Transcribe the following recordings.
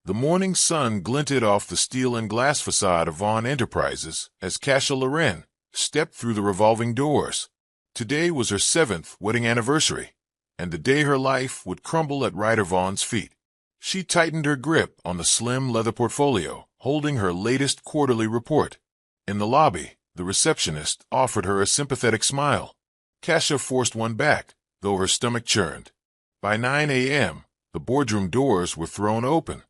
The morning sun glinted off the steel and glass facade of Vaughn Enterprises as Cassia Loren stepped through the revolving doors. Today was her 7th wedding anniversary, and the day her life would crumble at Ryder Vaughn's feet. She tightened her grip on the slim leather portfolio, holding her latest quarterly report. In the lobby, the receptionist offered her a sympathetic smile. Cassia forced one back, though her stomach churned. By 9 a.m., the boardroom doors were thrown open.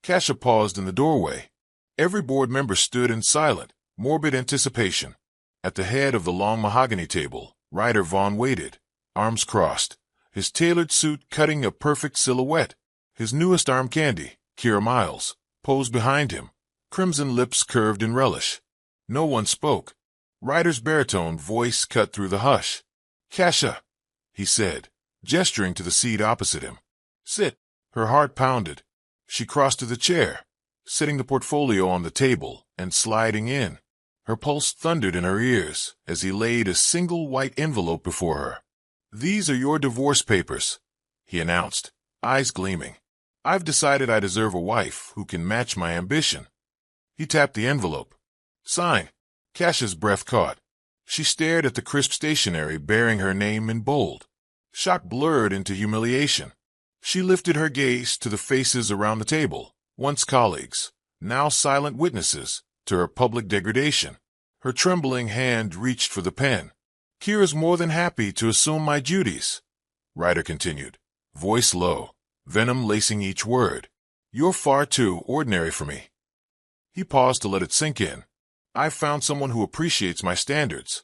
Cassia paused in the doorway. Every board member stood in silent, morbid anticipation. At the head of the long mahogany table, Ryder Vaughn waited, arms crossed, his tailored suit cutting a perfect silhouette. His newest arm candy, Kira Miles, posed behind him, crimson lips curved in relish. No one spoke. Ryder's baritone voice cut through the hush. "Cassia," he said, gesturing to the seat opposite him. "Sit." Her heart pounded. She crossed to the chair, setting the portfolio on the table and sliding in. Her pulse thundered in her ears as he laid a single white envelope before her. "These are your divorce papers," he announced, eyes gleaming. "I've decided I deserve a wife who can match my ambition." He tapped the envelope. "Sign." Cassia's breath caught. She stared at the crisp stationery bearing her name in bold. Shock blurred into humiliation. She lifted her gaze to the faces around the table, once colleagues, now silent witnesses to her public degradation. Her trembling hand reached for the pen. "Kira's more than happy to assume my duties," Ryder continued, voice low, venom lacing each word. "You're far too ordinary for me." He paused to let it sink in. "I've found someone who appreciates my standards."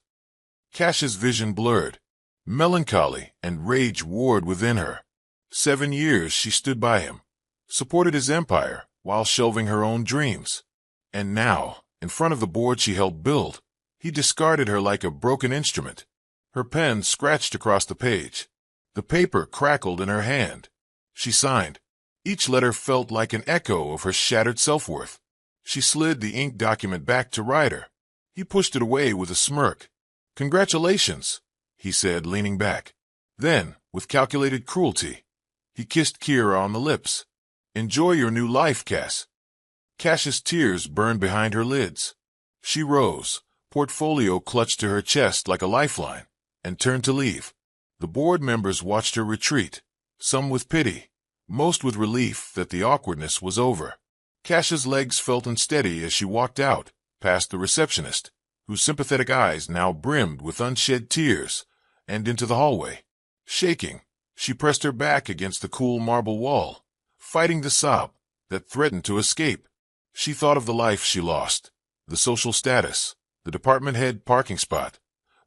Cassia's vision blurred. Melancholy and rage warred within her. 7 years she stood by him, supported his empire while shelving her own dreams. And now, in front of the board she helped build, he discarded her like a broken instrument. Her pen scratched across the page. The paper crackled in her hand. She signed. Each letter felt like an echo of her shattered self-worth. She slid the ink document back to Ryder. He pushed it away with a smirk. "Congratulations," he said, leaning back. Then, with calculated cruelty, he kissed Kira on the lips. "Enjoy your new life, Cass." Cassia's tears burned behind her lids. She rose, portfolio clutched to her chest like a lifeline, and turned to leave. The board members watched her retreat, some with pity, most with relief that the awkwardness was over. Cassia's legs felt unsteady as she walked out, past the receptionist, whose sympathetic eyes now brimmed with unshed tears, and into the hallway. Shaking, she pressed her back against the cool marble wall, fighting the sob that threatened to escape. She thought of the life she lost, the social status, the department head parking spot,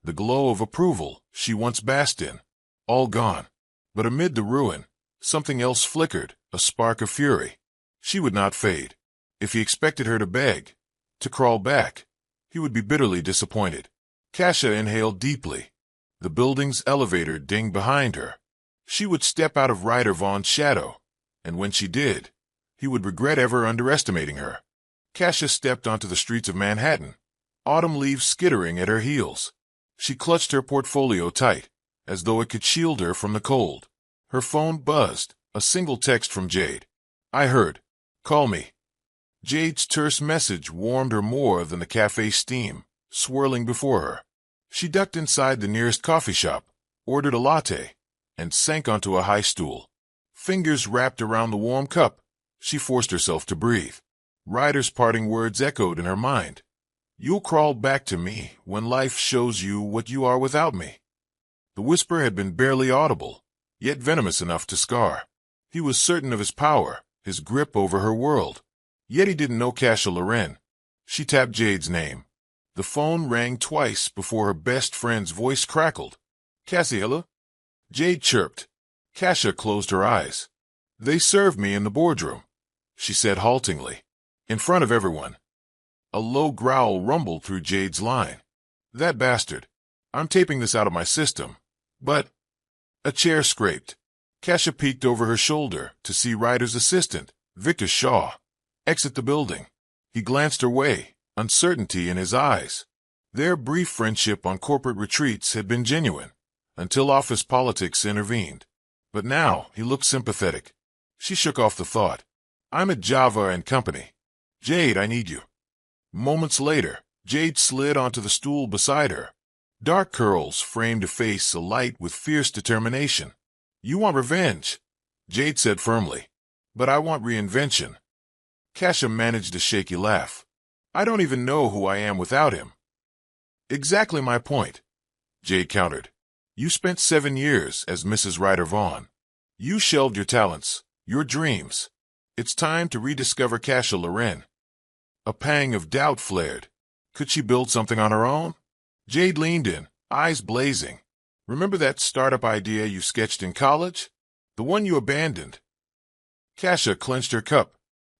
the glow of approval she once basked in, all gone. But amid the ruin, something else flickered, a spark of fury. She would not fade. If he expected her to beg, to crawl back, he would be bitterly disappointed. Cassia inhaled deeply. The building's elevator dinged behind her. She would step out of Ryder Vaughn's shadow, and when she did, he would regret ever underestimating her. Cassia stepped onto the streets of Manhattan, autumn leaves skittering at her heels. She clutched her portfolio tight, as though it could shield her from the cold. Her phone buzzed, a single text from Jade. "I heard. Call me." Jade's terse message warmed her more than the cafe steam, swirling before her. She ducked inside the nearest coffee shop, ordered a latte, and sank onto a high stool. Fingers wrapped around the warm cup, she forced herself to breathe. Ryder's parting words echoed in her mind. "You'll crawl back to me when life shows you what you are without me." The whisper had been barely audible, yet venomous enough to scar. He was certain of his power, his grip over her world. Yet he didn't know Cassia Loren. She tapped Jade's name. The phone rang twice before her best friend's voice crackled. "Cassia?" Jade chirped. Cassia closed her eyes. "They served me in the boardroom," she said haltingly, in front of everyone. A low growl rumbled through Jade's line. "That bastard. I'm taping this out of my system. But—" A chair scraped. Cassia peeked over her shoulder to see Ryder's assistant, Victor Shaw, exit the building. He glanced her way, uncertainty in his eyes. Their brief friendship on corporate retreats had been genuine, until office politics intervened. But now he looked sympathetic. She shook off the thought. I'm at Java and Company. Jade, I need you. Moments later, Jade slid onto the stool beside her. Dark curls framed a face alight with fierce determination. You want revenge, Jade said firmly. But I want reinvention. Kasha managed a shaky laugh. I don't even know who I am without him. Exactly my point, Jade countered. You spent 7 years as Mrs. Ryder Vaughn. You shelved your talents, your dreams. It's time to rediscover Kasha Loren. A pang of doubt flared. Could she build something on her own? Jade leaned in, eyes blazing. Remember that startup idea you sketched in college? The one you abandoned? Kasha clenched her cup.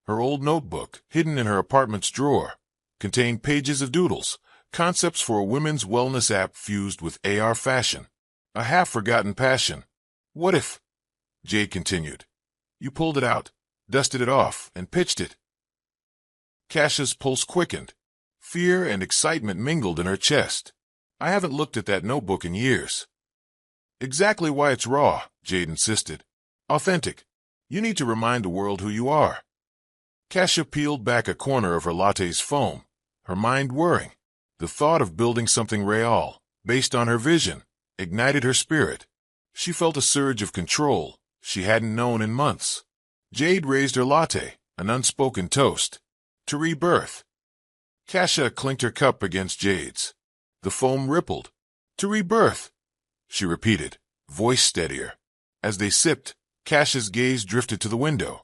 Her old notebook, hidden in her apartment's drawer, contained pages of doodles, concepts for a women's wellness app fused with AR fashion. A half-forgotten passion. What if, Jade continued, you pulled it out, dusted it off, and pitched it? Kasha's pulse quickened. Fear and excitement mingled in her chest. I haven't looked at that notebook in years. Exactly why it's raw, Jade insisted. Authentic. You need to remind the world who you are. Kasha peeled back a corner of her latte's foam, her mind whirring. The thought of building something real, based on her vision, ignited her spirit. She felt a surge of control she hadn't known in months. Jade raised her latte, an unspoken toast. To rebirth. Kasha clinked her cup against Jade's. The foam rippled. To rebirth, she repeated, voice steadier. As they sipped, Kasha's gaze drifted to the window.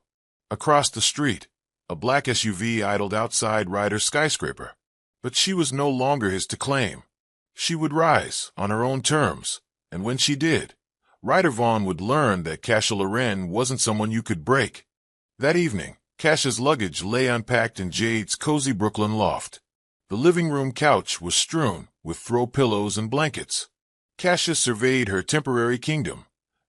Across the street, a black SUV idled outside Ryder's skyscraper. But she was no longer his to claim. She would rise on her own terms, and when she did, Ryder Vaughn would learn that Kasha Loren wasn't someone you could break. That evening, Kasha's luggage lay unpacked in Jade's cozy Brooklyn loft. The living room couch was strewn with throw pillows and blankets. Kasha surveyed her temporary kingdom.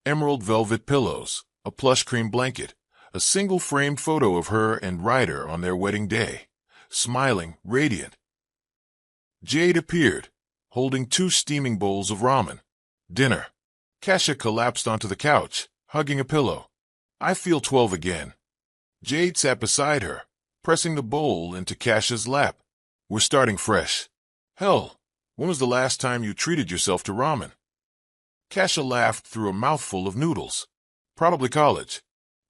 Emerald velvet pillows, a plush cream blanket, a single framed photo of her and Ryder on their wedding day, smiling, radiant. Jade appeared, holding 2 steaming bowls of ramen. Dinner. Kasha collapsed onto the couch, hugging a pillow. I feel 12 again. Jade sat beside her, pressing the bowl into Kasha's lap. We're starting fresh. Hell, when was the last time you treated yourself to ramen? Kasha laughed through a mouthful of noodles. Probably college.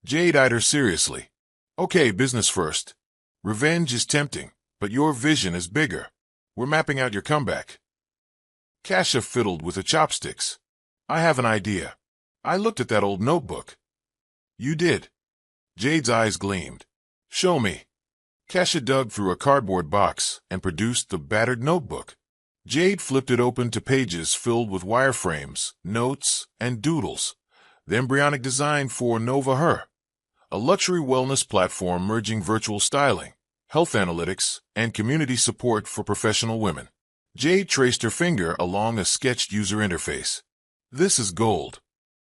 Jade eyed her seriously. Okay, business first. Revenge is tempting, but your vision is bigger. We're mapping out your comeback. Kasha fiddled with her chopsticks. I have an idea. I looked at that old notebook. You did. Jade's eyes gleamed. Show me. Kasha dug through a cardboard box and produced the battered notebook. Jade flipped it open to pages filled with wireframes, notes, and doodles. The embryonic design for Nova Her, a luxury wellness platform merging virtual styling, health analytics, and community support for professional women. Jade traced her finger along a sketched user interface. This is gold.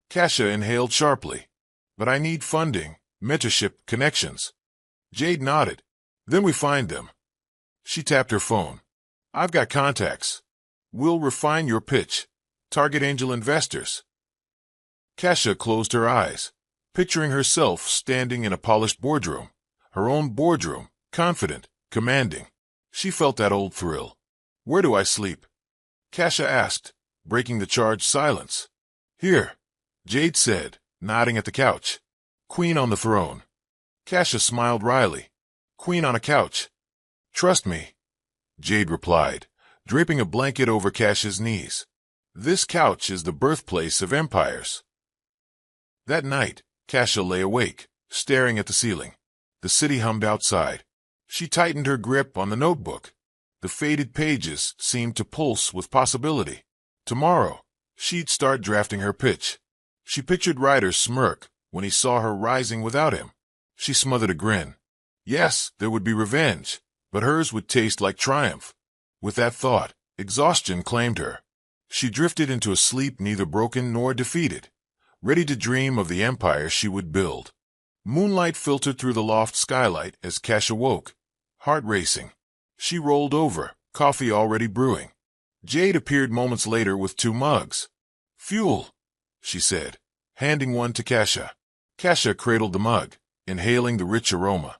Kasha inhaled sharply. But I need funding, mentorship, connections. Jade nodded. Then we find them. She tapped her phone. I've got contacts. We'll refine your pitch. Target angel investors. Kasha closed her eyes, picturing herself standing in a polished boardroom. Her own boardroom, confident, commanding. She felt that old thrill. Where do I sleep? Kasha asked, breaking the charged silence. Here, Jade said, nodding at the couch. Queen on the throne. Kasha smiled wryly. Queen on a couch. Trust me, Jade replied, draping a blanket over Kasha's knees. This couch is the birthplace of empires. That night, Kasha lay awake, staring at the ceiling. The city hummed outside. She tightened her grip on the notebook. The faded pages seemed to pulse with possibility. Tomorrow, she'd start drafting her pitch. She pictured Ryder's smirk when he saw her rising without him. She smothered a grin. Yes, there would be revenge, but hers would taste like triumph. With that thought, exhaustion claimed her. She drifted into a sleep neither broken nor defeated, ready to dream of the empire she would build. Moonlight filtered through the loft skylight as Kasha woke, heart racing. She rolled over, coffee already brewing. Jade appeared moments later with 2 mugs. Fuel, she said, handing one to Kasha. Kasha cradled the mug. inhaling the rich aroma.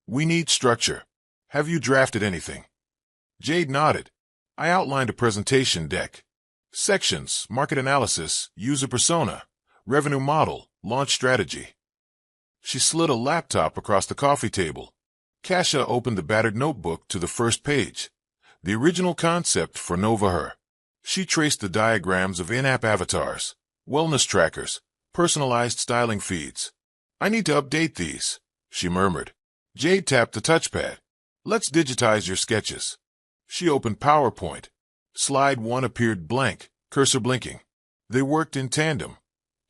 We need structure. Have you drafted anything? Jade nodded. I outlined a presentation deck. Sections, market analysis, user persona, revenue model, launch strategy. She slid a laptop across the coffee table. Kasha opened the battered notebook to the first page. The original concept for Nova Her. She traced the diagrams of in-app avatars, wellness trackers, personalized styling feeds. I need to update these, she murmured. Jade tapped the touchpad. Let's digitize your sketches. She opened PowerPoint. Slide 1 appeared blank, cursor blinking. They worked in tandem.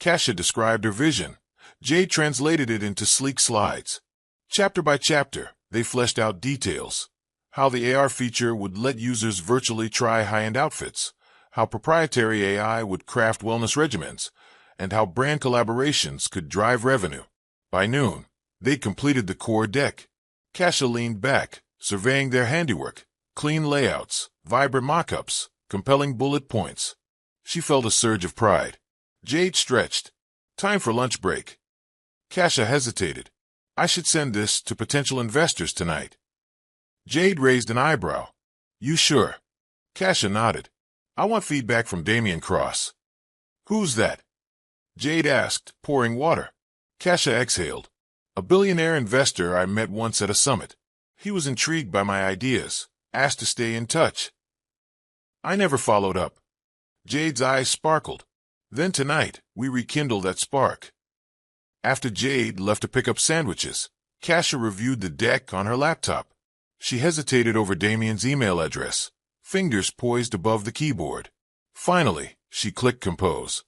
Kasha described her vision. Jade translated it into sleek slides. Chapter by chapter, they fleshed out details. How the AR feature would let users virtually try high-end outfits, how proprietary AI would craft wellness regimens, and how brand collaborations could drive revenue. By noon, they completed the core deck. Kasha leaned back, surveying their handiwork, clean layouts, vibrant mock-ups, compelling bullet points. She felt a surge of pride. Jade stretched. Time for lunch break. Kasha hesitated. I should send this to potential investors tonight. Jade raised an eyebrow. You sure? Kasha nodded. I want feedback from Damian Cross. Who's that? Jade asked, pouring water. Kasha exhaled. A billionaire investor I met once at a summit. He was intrigued by my ideas, asked to stay in touch. I never followed up. Jade's eyes sparkled. Then tonight, we rekindled that spark. After Jade left to pick up sandwiches, Kasha reviewed the deck on her laptop. She hesitated over Damian's email address, fingers poised above the keyboard. Finally, she clicked compose.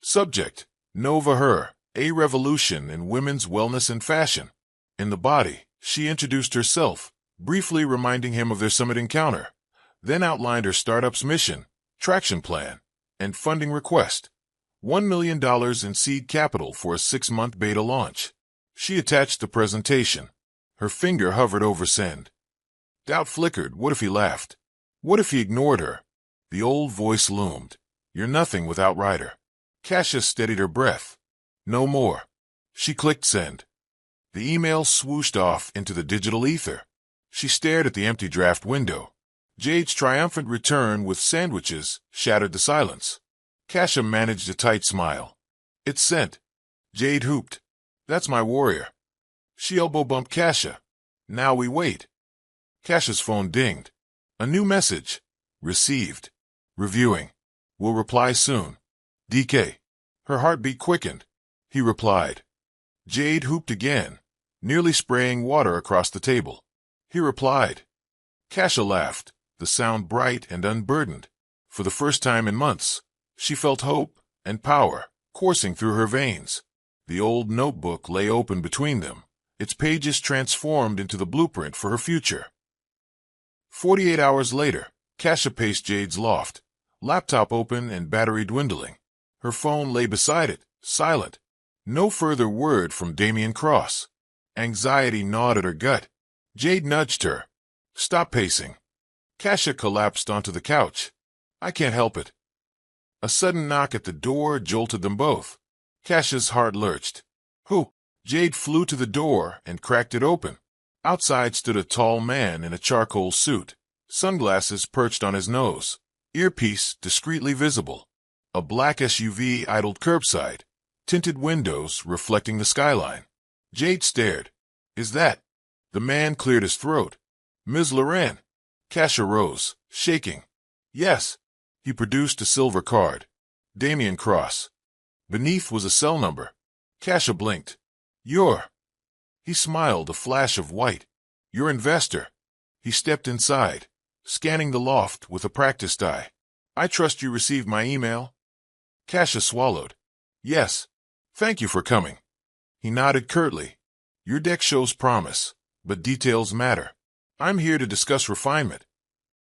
Subject, Nova Her, a revolution in women's wellness and fashion. In the body, she introduced herself, briefly reminding him of their summit encounter, then outlined her startup's mission, traction plan, and funding request. $1 million in seed capital for a 6-month beta launch. She attached the presentation. Her finger hovered over send. Doubt flickered. What if he laughed? What if he ignored her? The old voice loomed. You're nothing without Ryder. Kasha steadied her breath. No more. She clicked send. The email swooshed off into the digital ether. She stared at the empty draft window. Jade's triumphant return with sandwiches shattered the silence. Kasha managed a tight smile. It's sent. Jade hooped. That's my warrior. She elbow-bumped Kasha. Now we wait. Kasha's phone dinged. A new message. Received. Reviewing. Will reply soon. DK. Her heartbeat quickened. He replied. Jade hooped again, nearly spraying water across the table. He replied. Kasha laughed, the sound bright and unburdened. For the first time in months, she felt hope and power coursing through her veins. The old notebook lay open between them, its pages transformed into the blueprint for her future. 48 hours later, Kasha paced Jade's loft, laptop open and battery dwindling. Her phone lay beside it, silent. No further word from Damian Cross. Anxiety gnawed at her gut. Jade nudged her. Stop pacing. Kasha collapsed onto the couch. I can't help it. A sudden knock at the door jolted them both. Kasha's heart lurched. Who? Jade flew to the door and cracked it open. Outside stood a tall man in a charcoal suit, sunglasses perched on his nose, earpiece discreetly visible. A black SUV idled curbside, tinted windows reflecting the skyline. Jade stared. Is that? The man cleared his throat. Ms. Loren. Kasha rose, shaking. Yes. He produced a silver card. Damian Cross. Beneath was a cell number. Kasha blinked. You're... He smiled, a flash of white. Your investor. He stepped inside, scanning the loft with a practiced eye. I trust you received my email? Kasha swallowed. Yes. Thank you for coming. He nodded curtly. Your deck shows promise, but details matter. I'm here to discuss refinement.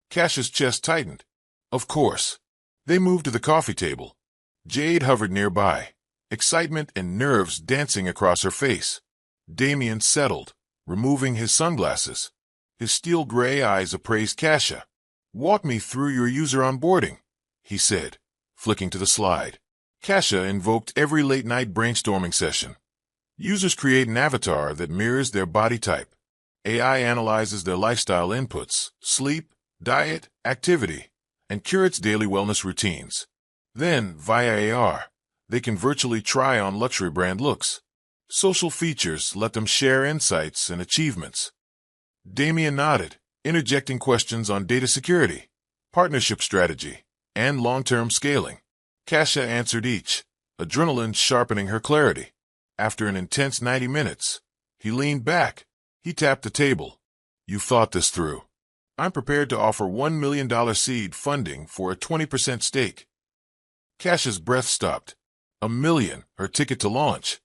Kasha's chest tightened. Of course. They moved to the coffee table. Jade hovered nearby, excitement and nerves dancing across her face. Damian settled, removing his sunglasses. His steel gray eyes appraised Kasha. Walk me through your user onboarding, he said, flicking to the slide. Kasha invoked every late-night brainstorming session. Users create an avatar that mirrors their body type. AI analyzes their lifestyle inputs, sleep, diet, activity, and curates daily wellness routines. Then, via AR, they can virtually try on luxury brand looks. Social features let them share insights and achievements. Damien nodded, interjecting questions on data security, partnership strategy, and long-term scaling. Kasha answered each, adrenaline sharpening her clarity. After an intense 90 minutes, he leaned back. He tapped the table. "You thought this through. I'm prepared to offer $1 million seed funding for a 20% stake." Kasha's breath stopped. $1 million, her ticket to launch.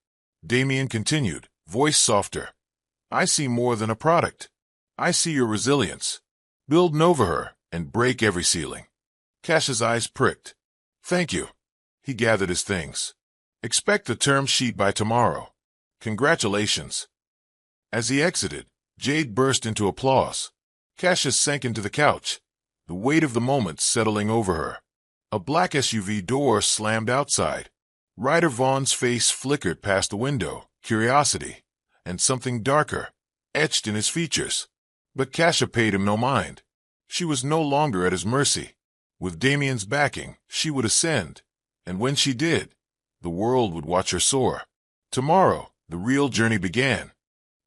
Damien continued, voice softer. "I see more than a product. I see your resilience. Build Nova her and break every ceiling." Kasha's eyes pricked. "Thank you." He gathered his things. "Expect the term sheet by tomorrow. Congratulations." As he exited, Jade burst into applause. Kasha sank into the couch, the weight of the moment settling over her. A black SUV door slammed outside. Ryder Vaughn's face flickered past the window, curiosity, and something darker, etched in his features. But Kasha paid him no mind. She was no longer at his mercy. With Damien's backing, she would ascend, and when she did, the world would watch her soar. Tomorrow, the real journey began.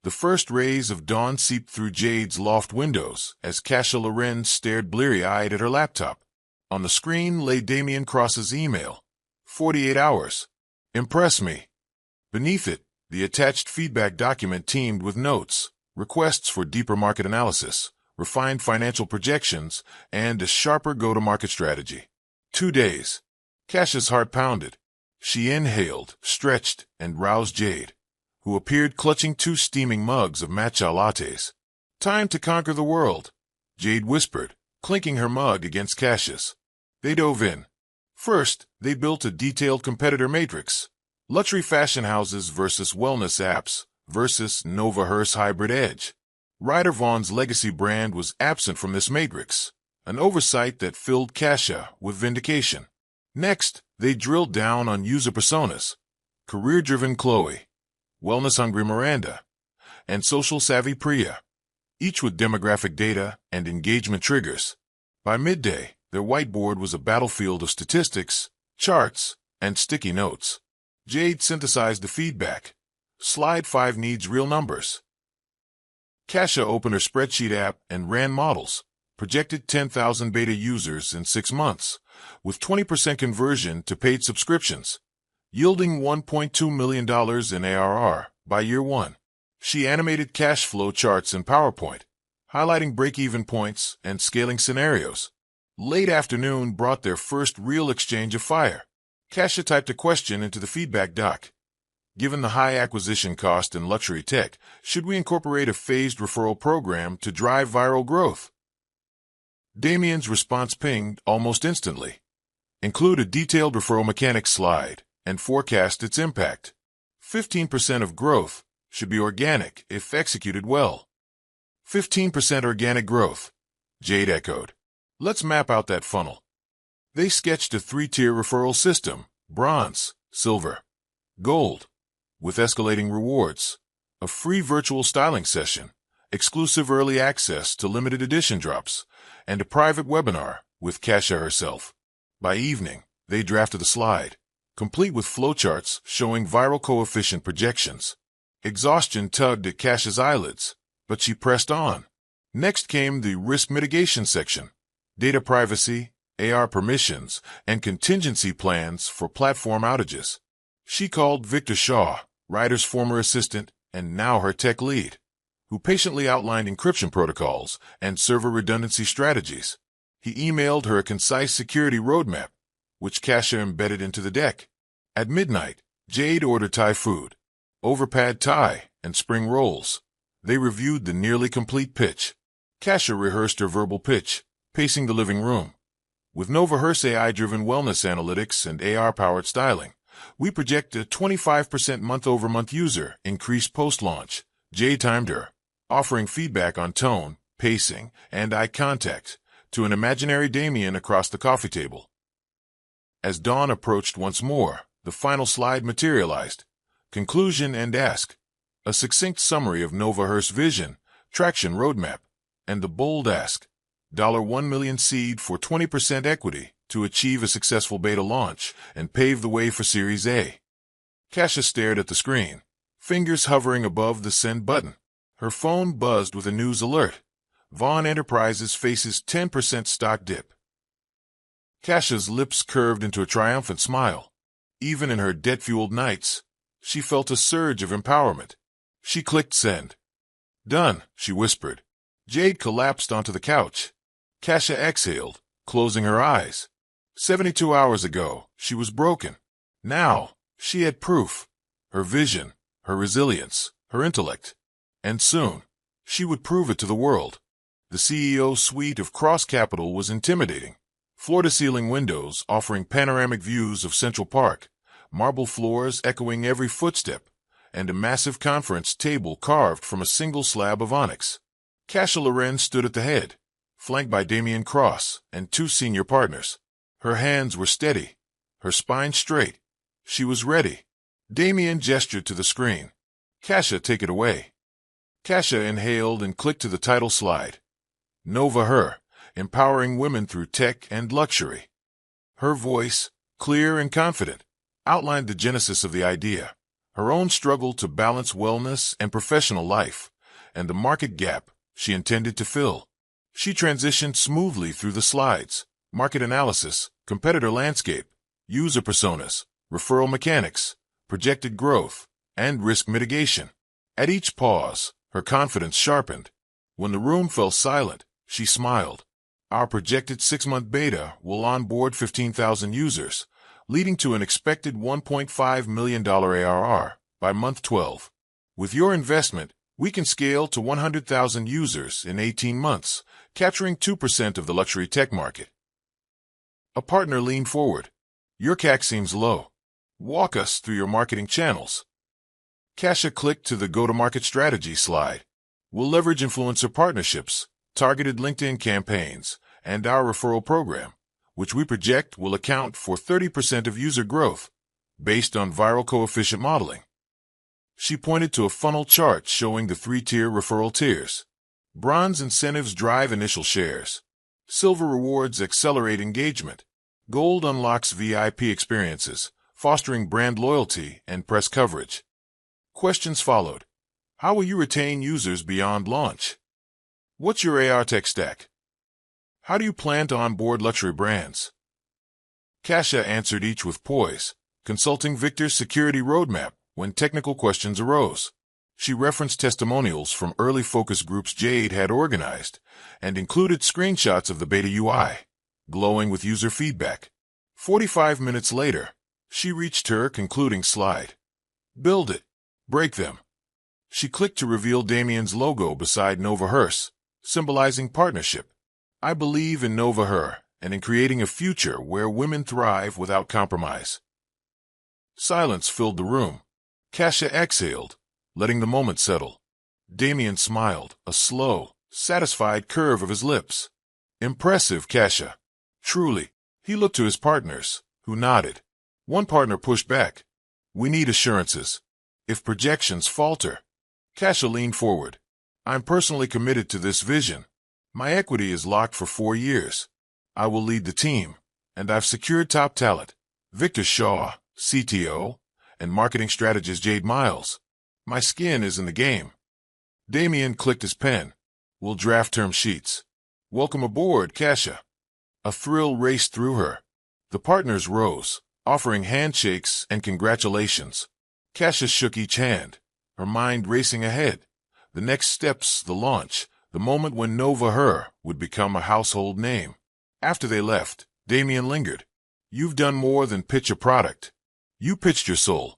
The first rays of dawn seeped through Jade's loft windows as Kasha Loren stared bleary-eyed at her laptop. On the screen lay Damien Cross's email. 48 hours. Impress me. Beneath it, the attached feedback document teemed with notes, requests for deeper market analysis, refined financial projections, and a sharper go-to-market strategy. 2 days. Kasha's heart pounded. She inhaled, stretched, and roused Jade, who appeared clutching 2 steaming mugs of matcha lattes. "Time to conquer the world," Jade whispered, clinking her mug against Kasha's. They dove in. First, they built a detailed competitor matrix. Luxury fashion houses versus wellness apps versus Nova Hearse hybrid edge. Ryder Vaughn's legacy brand was absent from this matrix, an oversight that filled Kasha with vindication. Next, they drilled down on user personas. Career-driven Chloe, wellness-hungry Miranda, and social-savvy Priya, each with demographic data and engagement triggers. By midday, their whiteboard was a battlefield of statistics, charts, and sticky notes. Jade synthesized the feedback. Slide 5 needs real numbers. Kasha opened her spreadsheet app and ran models. Projected 10,000 beta users in 6 months, with 20% conversion to paid subscriptions, yielding $1.2 million in ARR by year 1. She animated cash flow charts in PowerPoint, highlighting break-even points and scaling scenarios. Late afternoon brought their first real exchange of fire. Kasha typed a question into the feedback doc. "Given the high acquisition cost in luxury tech, should we incorporate a phased referral program to drive viral growth?" Damien's response pinged almost instantly. "Include a detailed referral mechanics slide and forecast its impact. 15% of growth should be organic if executed well." 15% organic growth, Jade echoed. "Let's map out that funnel." They sketched a 3-tier referral system, bronze, silver, gold, with escalating rewards, a free virtual styling session, exclusive early access to limited edition drops, and a private webinar with Kasha herself. By evening, they drafted a slide, complete with flowcharts showing viral coefficient projections. Exhaustion tugged at Kasha's eyelids, but she pressed on. Next came the risk mitigation section, data privacy, AR permissions, and contingency plans for platform outages. She called Victor Shaw, Ryder's former assistant and now her tech lead, who patiently outlined encryption protocols and server redundancy strategies. He emailed her a concise security roadmap, which Kasha embedded into the deck. At midnight, Jade ordered Thai food, overpad Thai, and spring rolls. They reviewed the nearly complete pitch. Kasha rehearsed her verbal pitch, pacing the living room. "With Nova Hearse AI-driven wellness analytics and AR-powered styling, we project a 25% month-over-month user increase post-launch." Jade timed her, offering feedback on tone, pacing, and eye contact to an imaginary Damien across the coffee table. As dawn approached once more, the final slide materialized. conclusion and ask, a succinct summary of Nova Her's vision, traction roadmap, and the bold ask, $1 million seed for 20% equity to achieve a successful beta launch and pave the way for Series A. Kasia stared at the screen, fingers hovering above the send button. Her phone buzzed with a news alert. Vaughn Enterprises faces 10% stock dip. Kasia's lips curved into a triumphant smile. Even in her debt-fueled nights, she felt a surge of empowerment. She clicked send. Done, she whispered. Jade collapsed onto the couch. Kasia exhaled, closing her eyes. 72 hours ago, she was broken. Now, she had proof. Her vision, her resilience, her intellect. And soon, she would prove it to the world. The CEO's suite of Cross Capital was intimidating. Floor-to-ceiling windows offering panoramic views of Central Park, marble floors echoing every footstep, and a massive conference table carved from a single slab of onyx. Kasia Loren stood at the head, flanked by Damian Cross and two senior partners. Her hands were steady, her spine straight. She was ready. Damian gestured to the screen. Kasia, take it away. Kasia inhaled and clicked to the title slide. Nova Her, empowering women through tech and luxury. Her voice, clear and confident, outlined the genesis of the idea, her own struggle to balance wellness and professional life, and the market gap she intended to fill. She transitioned smoothly through the slides, market analysis, competitor landscape, user personas, referral mechanics, projected growth, and risk mitigation. At each pause, her confidence sharpened. When the room fell silent, she smiled. Our projected 6-month beta will onboard 15,000 users, leading to an expected $1.5 million ARR by month 12. With your investment, we can scale to 100,000 users in 18 months, capturing 2% of the luxury tech market. A partner leaned forward. Your CAC seems low. Walk us through your marketing channels. Kasia clicked to the go-to-market strategy slide. We'll leverage influencer partnerships, targeted LinkedIn campaigns, and our referral program, which we project will account for 30% of user growth, based on viral coefficient modeling. She pointed to a funnel chart showing the 3-tier referral tiers. Bronze incentives drive initial shares. Silver rewards accelerate engagement. Gold unlocks VIP experiences, fostering brand loyalty and press coverage. Questions followed. How will you retain users beyond launch? What's your AR tech stack? How do you plan to onboard luxury brands? Kasia answered each with poise, consulting Victor's security roadmap when technical questions arose. She referenced testimonials from early focus groups Jade had organized and included screenshots of the beta UI, glowing with user feedback. 45 minutes later, she reached her concluding slide. Build it. Break them. She clicked to reveal Damian's logo beside Nova Her's, symbolizing partnership. I believe in Nova Her and in creating a future where women thrive without compromise. Silence filled the room. Kasia exhaled, letting the moment settle. Damian smiled, a slow, satisfied curve of his lips. Impressive, Kasia. Truly. He looked to his partners, who nodded. One partner pushed back. We need assurances. If projections falter. Kasia leaned forward. I'm personally committed to this vision. My equity is locked for 4 years. I will lead the team, and I've secured top talent. Victor Shaw, CTO, and marketing strategist Jade Miles. My skin is in the game. Damian clicked his pen. We'll draft term sheets. Welcome aboard, Kasia. A thrill raced through her. The partners rose, offering handshakes and congratulations. Kasia shook each hand, her mind racing ahead. The next steps, the launch, the moment when Nova Her would become a household name. After they left, Damian lingered. You've done more than pitch a product. You pitched your soul.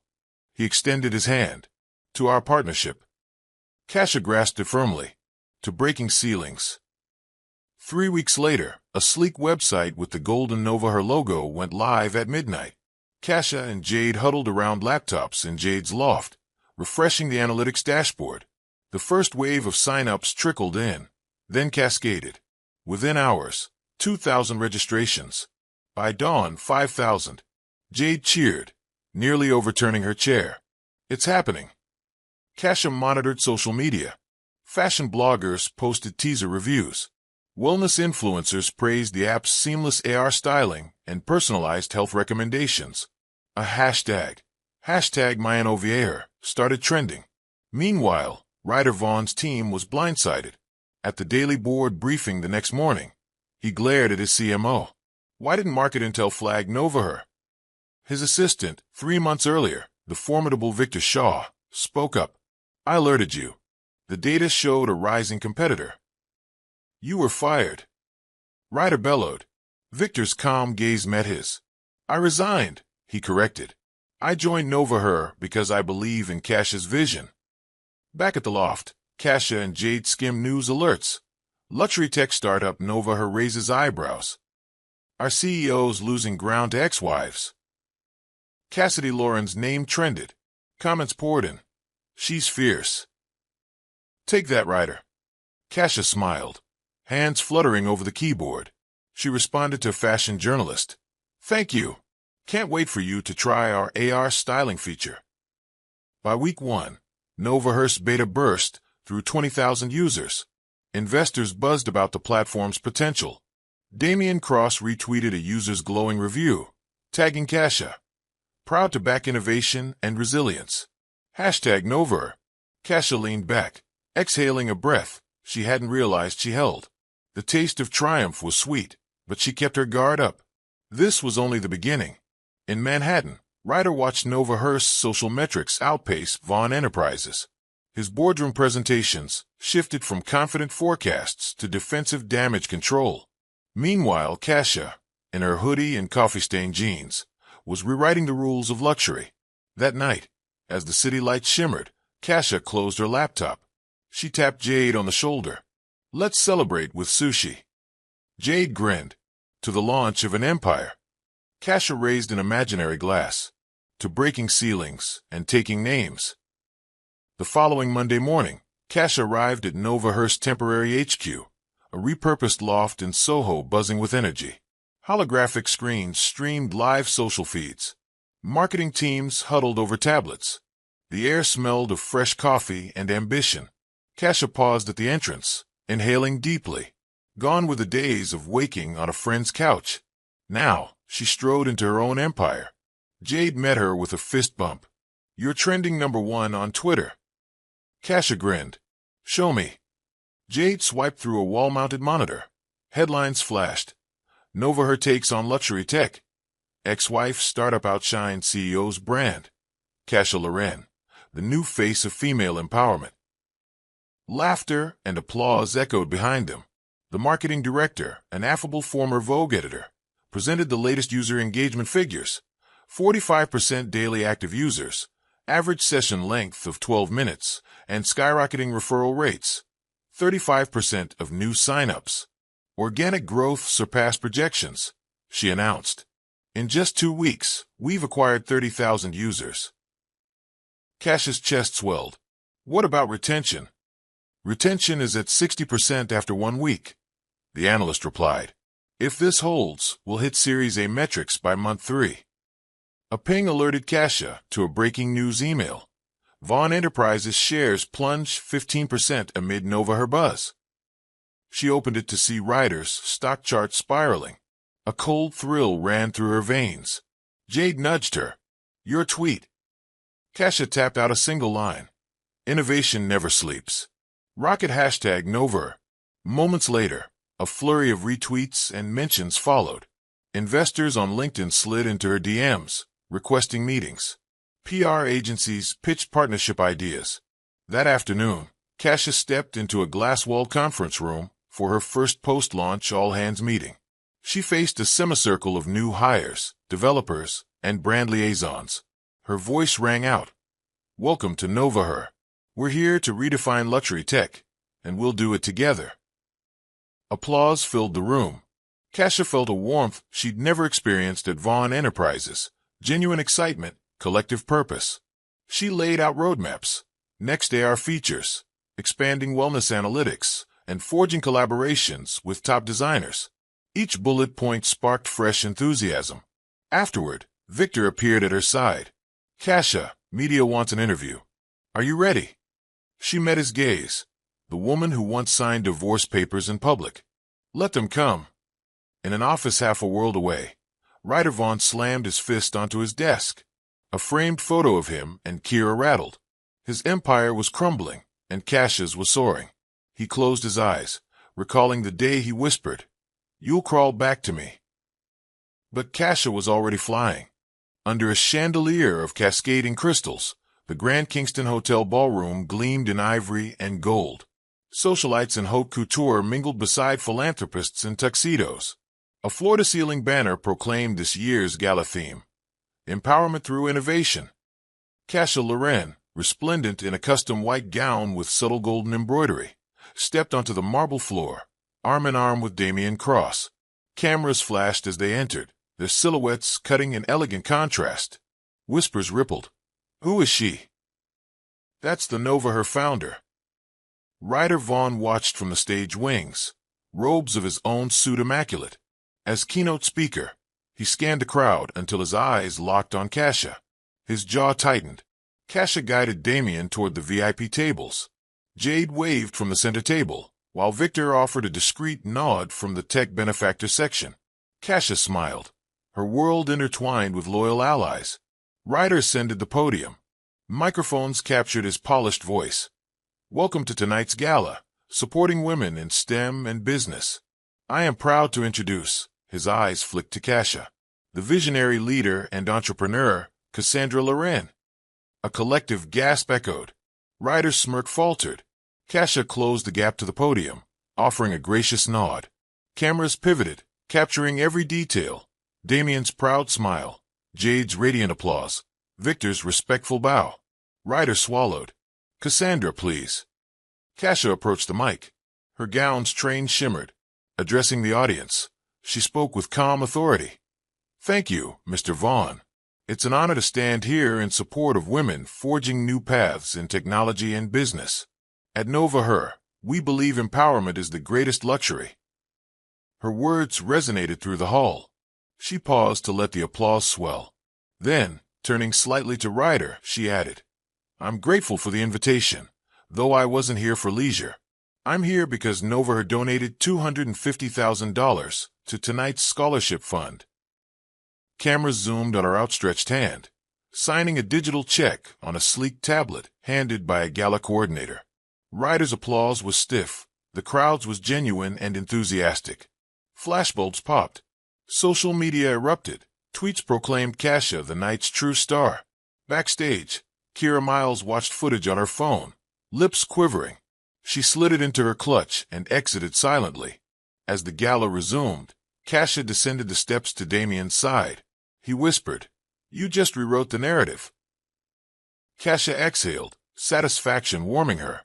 He extended his hand. To our partnership. Kasia grasped it firmly. To breaking ceilings. 3 weeks later, a sleek website with the golden Nova Her logo went live at midnight. Kasia and Jade huddled around laptops in Jade's loft, refreshing the analytics dashboard. The first wave of sign-ups trickled in, then cascaded. Within hours, 2,000 registrations. By dawn, 5,000. Jade cheered, nearly overturning her chair. It's happening. Kasha monitored social media. Fashion bloggers posted teaser reviews. Wellness influencers praised the app's seamless AR styling and personalized health recommendations. A hashtag #MyNOVR, started trending. Meanwhile, Ryder Vaughn's team was blindsided. At the daily board briefing the next morning, he glared at his CMO. Why didn't Market Intel flag Novaher? His assistant, 3 months earlier, the formidable Victor Shaw, spoke up. I alerted you. The data showed a rising competitor. You were fired. Ryder bellowed. Victor's calm gaze met his. I resigned, he corrected. I joined Novaher because I believe in Kasha's vision. Back at the loft, Kasha and Jade skim news alerts. Luxury tech startup Novaher raises eyebrows. Our CEO's losing ground to ex-wives. Cassidy Lauren's name trended. Comments poured in. She's fierce. Take that, Ryder. Kasha smiled, hands fluttering over the keyboard. She responded to a fashion journalist. Thank you. Can't wait for you to try our AR styling feature. By week 1, Novaher's beta burst through 20,000 users. Investors buzzed about the platform's potential. Damian Cross retweeted a user's glowing review, tagging Kasha. Proud to back innovation and resilience. #Novaher. Kasha leaned back, exhaling a breath she hadn't realized she held. The taste of triumph was sweet, but she kept her guard up. This was only the beginning. In Manhattan, Ryder watched Novaher's social metrics outpace Vaughn Enterprises. His boardroom presentations shifted from confident forecasts to defensive damage control. Meanwhile, Kasha, in her hoodie and coffee-stained jeans, was rewriting the rules of luxury. That night, as the city lights shimmered, Kasha closed her laptop. She tapped Jade on the shoulder. Let's celebrate with sushi. Jade grinned. To the launch of an empire. Kasha raised an imaginary glass. To breaking ceilings and taking names. The following Monday morning, Kasha arrived at Novaher's temporary HQ, a repurposed loft in Soho buzzing with energy. Holographic screens streamed live social feeds. Marketing teams huddled over tablets. The air smelled of fresh coffee and ambition. Kasha paused at the entrance, inhaling deeply. Gone were the days of waking on a friend's couch. Now, she strode into her own empire. Jade met her with a fist bump. You're trending #1 on Twitter. Kasha grinned. Show me. Jade swiped through a wall-mounted monitor. Headlines flashed. Novaher takes on luxury tech. Ex-wife startup outshines CEO's brand. Kasha Loren, the new face of female empowerment. Laughter and applause echoed behind them. The marketing director, an affable former Vogue editor, presented the latest user engagement figures. 45% daily active users, average session length of 12 minutes, and skyrocketing referral rates. 35% of new signups. Organic growth surpassed projections, she announced. In just 2 weeks, we've acquired 30,000 users. Kasha's chest swelled. What about retention? Retention is at 60% after 1 week, the analyst replied. If this holds, we'll hit Series A metrics by month 3. A ping alerted Kasha to a breaking news email. Vaughn Enterprises shares plunged 15% amid Novaher buzz. She opened it to see Ryder's stock chart spiraling. A cold thrill ran through her veins. Jade nudged her. Your tweet. Kasha tapped out a single line. Innovation never sleeps. Rocket #Novaher. Moments later, a flurry of retweets and mentions followed. Investors on LinkedIn slid into her DMs, requesting meetings. PR agencies pitched partnership ideas. That afternoon, Kasha stepped into a glass-walled conference room for her first post-launch all-hands meeting. She faced a semicircle of new hires, developers, and brand liaisons. Her voice rang out. Welcome to Novaher. We're here to redefine luxury tech, and we'll do it together. Applause filled the room. Kasha felt a warmth she'd never experienced at Vaughn Enterprises. Genuine excitement, collective purpose. She laid out roadmaps, next AR features, expanding wellness analytics, and forging collaborations with top designers. Each bullet point sparked fresh enthusiasm. Afterward, Victor appeared at her side. Kasha, Media wants an interview. Are you ready? She met his gaze. The woman who once signed divorce papers in public. Let them come. In an office half a world away, Ryder Vaughn slammed his fist onto his desk. A framed photo of him and Kira rattled. His empire was crumbling, and Cassia's was soaring. He closed his eyes, recalling the day he whispered, "You'll crawl back to me." But Cassia was already flying. Under a chandelier of cascading crystals, the Grand Kingston Hotel ballroom gleamed in ivory and gold. Socialites in haute couture mingled beside philanthropists in tuxedos. A floor-to-ceiling banner proclaimed this year's gala theme: Empowerment through Innovation. Cassia Loren, resplendent in a custom white gown with subtle golden embroidery, stepped onto the marble floor, arm in arm with Damian Cross. Cameras flashed as they entered, their silhouettes cutting in elegant contrast. Whispers rippled. Who is she? That's the Nova, her founder. Ryder Vaughn watched from the stage wings, robes of his own suit immaculate. As keynote speaker, he scanned the crowd until his eyes locked on Cassia. His jaw tightened. Cassia guided Damian toward the VIP tables. Jade waved from the center table, while Victor offered a discreet nod from the tech benefactor section. Cassia smiled, her world intertwined with loyal allies. Ryder ascended the podium. Microphones captured his polished voice. Welcome to tonight's gala, supporting women in STEM and business. I am proud to introduce, his eyes flicked to Cassia, the visionary leader and entrepreneur, Cassandra Loren. A collective gasp echoed. Ryder's smirk faltered. Cassia closed the gap to the podium, offering a gracious nod. Cameras pivoted, capturing every detail. Damian's proud smile, Jade's radiant applause, Victor's respectful bow. Ryder swallowed. Cassandra, please. Cassia approached the mic. Her gown's train shimmered. Addressing the audience, she spoke with calm authority. Thank you, Mr. Vaughn. It's an honor to stand here in support of women forging new paths in technology and business. At Nova Her, we believe empowerment is the greatest luxury. Her words resonated through the hall. She paused to let the applause swell. Then, turning slightly to Ryder, she added, I'm grateful for the invitation, though I wasn't here for leisure. I'm here because Nova Her donated $250,000 to tonight's scholarship fund. Cameras zoomed on her outstretched hand, signing a digital check on a sleek tablet handed by a gala coordinator. Ryder's applause was stiff, the crowd's was genuine and enthusiastic. Flashbulbs popped. Social media erupted. Tweets proclaimed Cassia the night's true star. Backstage, Kira Miles watched footage on her phone, lips quivering. She slid it into her clutch and exited silently. As the gala resumed, Cassia descended the steps to Damian's side. He whispered, You just rewrote the narrative. Cassia exhaled, satisfaction warming her.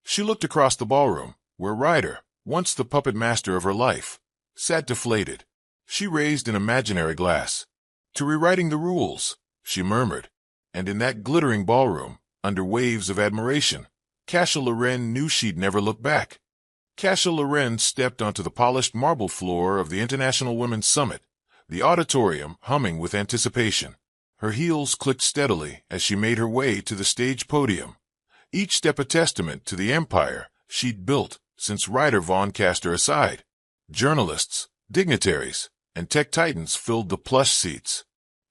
She looked across the ballroom, where Ryder, once the puppet master of her life, sat deflated. She raised an imaginary glass. To rewriting the rules, she murmured. And in that glittering ballroom, under waves of admiration, Cassia Loren knew she'd never look back. Cassia Loren stepped onto the polished marble floor of the International Women's Summit, the auditorium humming with anticipation. Her heels clicked steadily as she made her way to the stage podium, each step a testament to the empire she'd built since Ryder Vaughn cast her aside. Journalists, dignitaries, and tech titans filled the plush seats.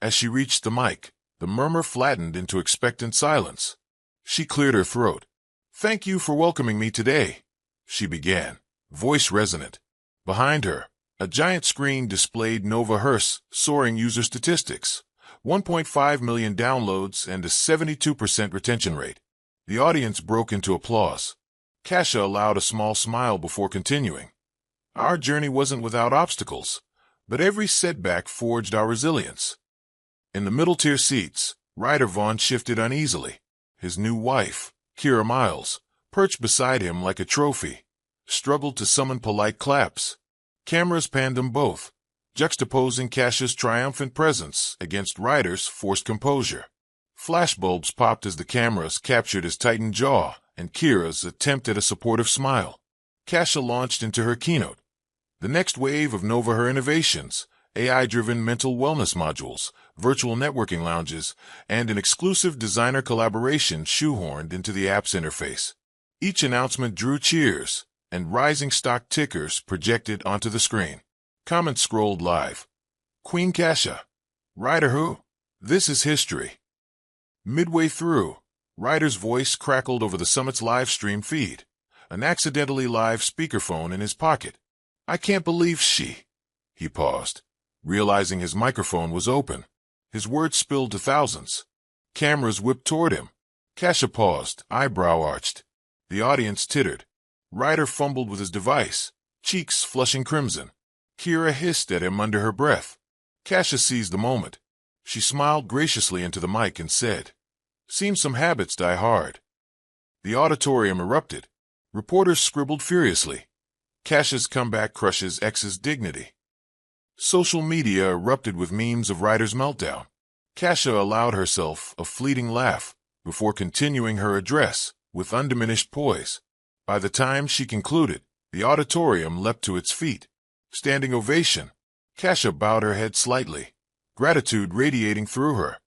As she reached the mic, the murmur flattened into expectant silence. She cleared her throat. Thank you for welcoming me today, she began, voice resonant. Behind her, a giant screen displayed Nova Her's soaring user statistics, 1.5 million downloads and a 72% retention rate. The audience broke into applause. Cassia allowed a small smile before continuing. Our journey wasn't without obstacles, but every setback forged our resilience. In the middle-tier seats, Ryder Vaughn shifted uneasily. His new wife, Kira Miles, perched beside him like a trophy, struggled to summon polite claps. Cameras panned them both, juxtaposing Cassia's triumphant presence against Ryder's forced composure. Flashbulbs popped as the cameras captured his tightened jaw and Kira's attempt at a supportive smile. Cassia launched into her keynote. The next wave of Nova Her innovations, AI-driven mental wellness modules, virtual networking lounges, and an exclusive designer collaboration shoehorned into the app's interface. Each announcement drew cheers, and rising stock tickers projected onto the screen. Comments scrolled live. Queen Kasha. Rider who? This is history. Midway through, Ryder's voice crackled over the summit's live stream feed, an accidentally live speakerphone in his pocket. I can't believe she... He paused, realizing his microphone was open. His words spilled to thousands. Cameras whipped toward him. Kasha paused, eyebrow arched. The audience tittered. Ryder fumbled with his device, cheeks flushing crimson. Kira hissed at him under her breath. Kasha seized the moment. She smiled graciously into the mic and said, "Seems some habits die hard." The auditorium erupted. Reporters scribbled furiously. Kasha's comeback crushes X's dignity. Social media erupted with memes of Ryder's meltdown. Kasha allowed herself a fleeting laugh before continuing her address with undiminished poise. By the time she concluded, the auditorium leapt to its feet. Standing ovation. Kasha bowed her head slightly, gratitude radiating through her.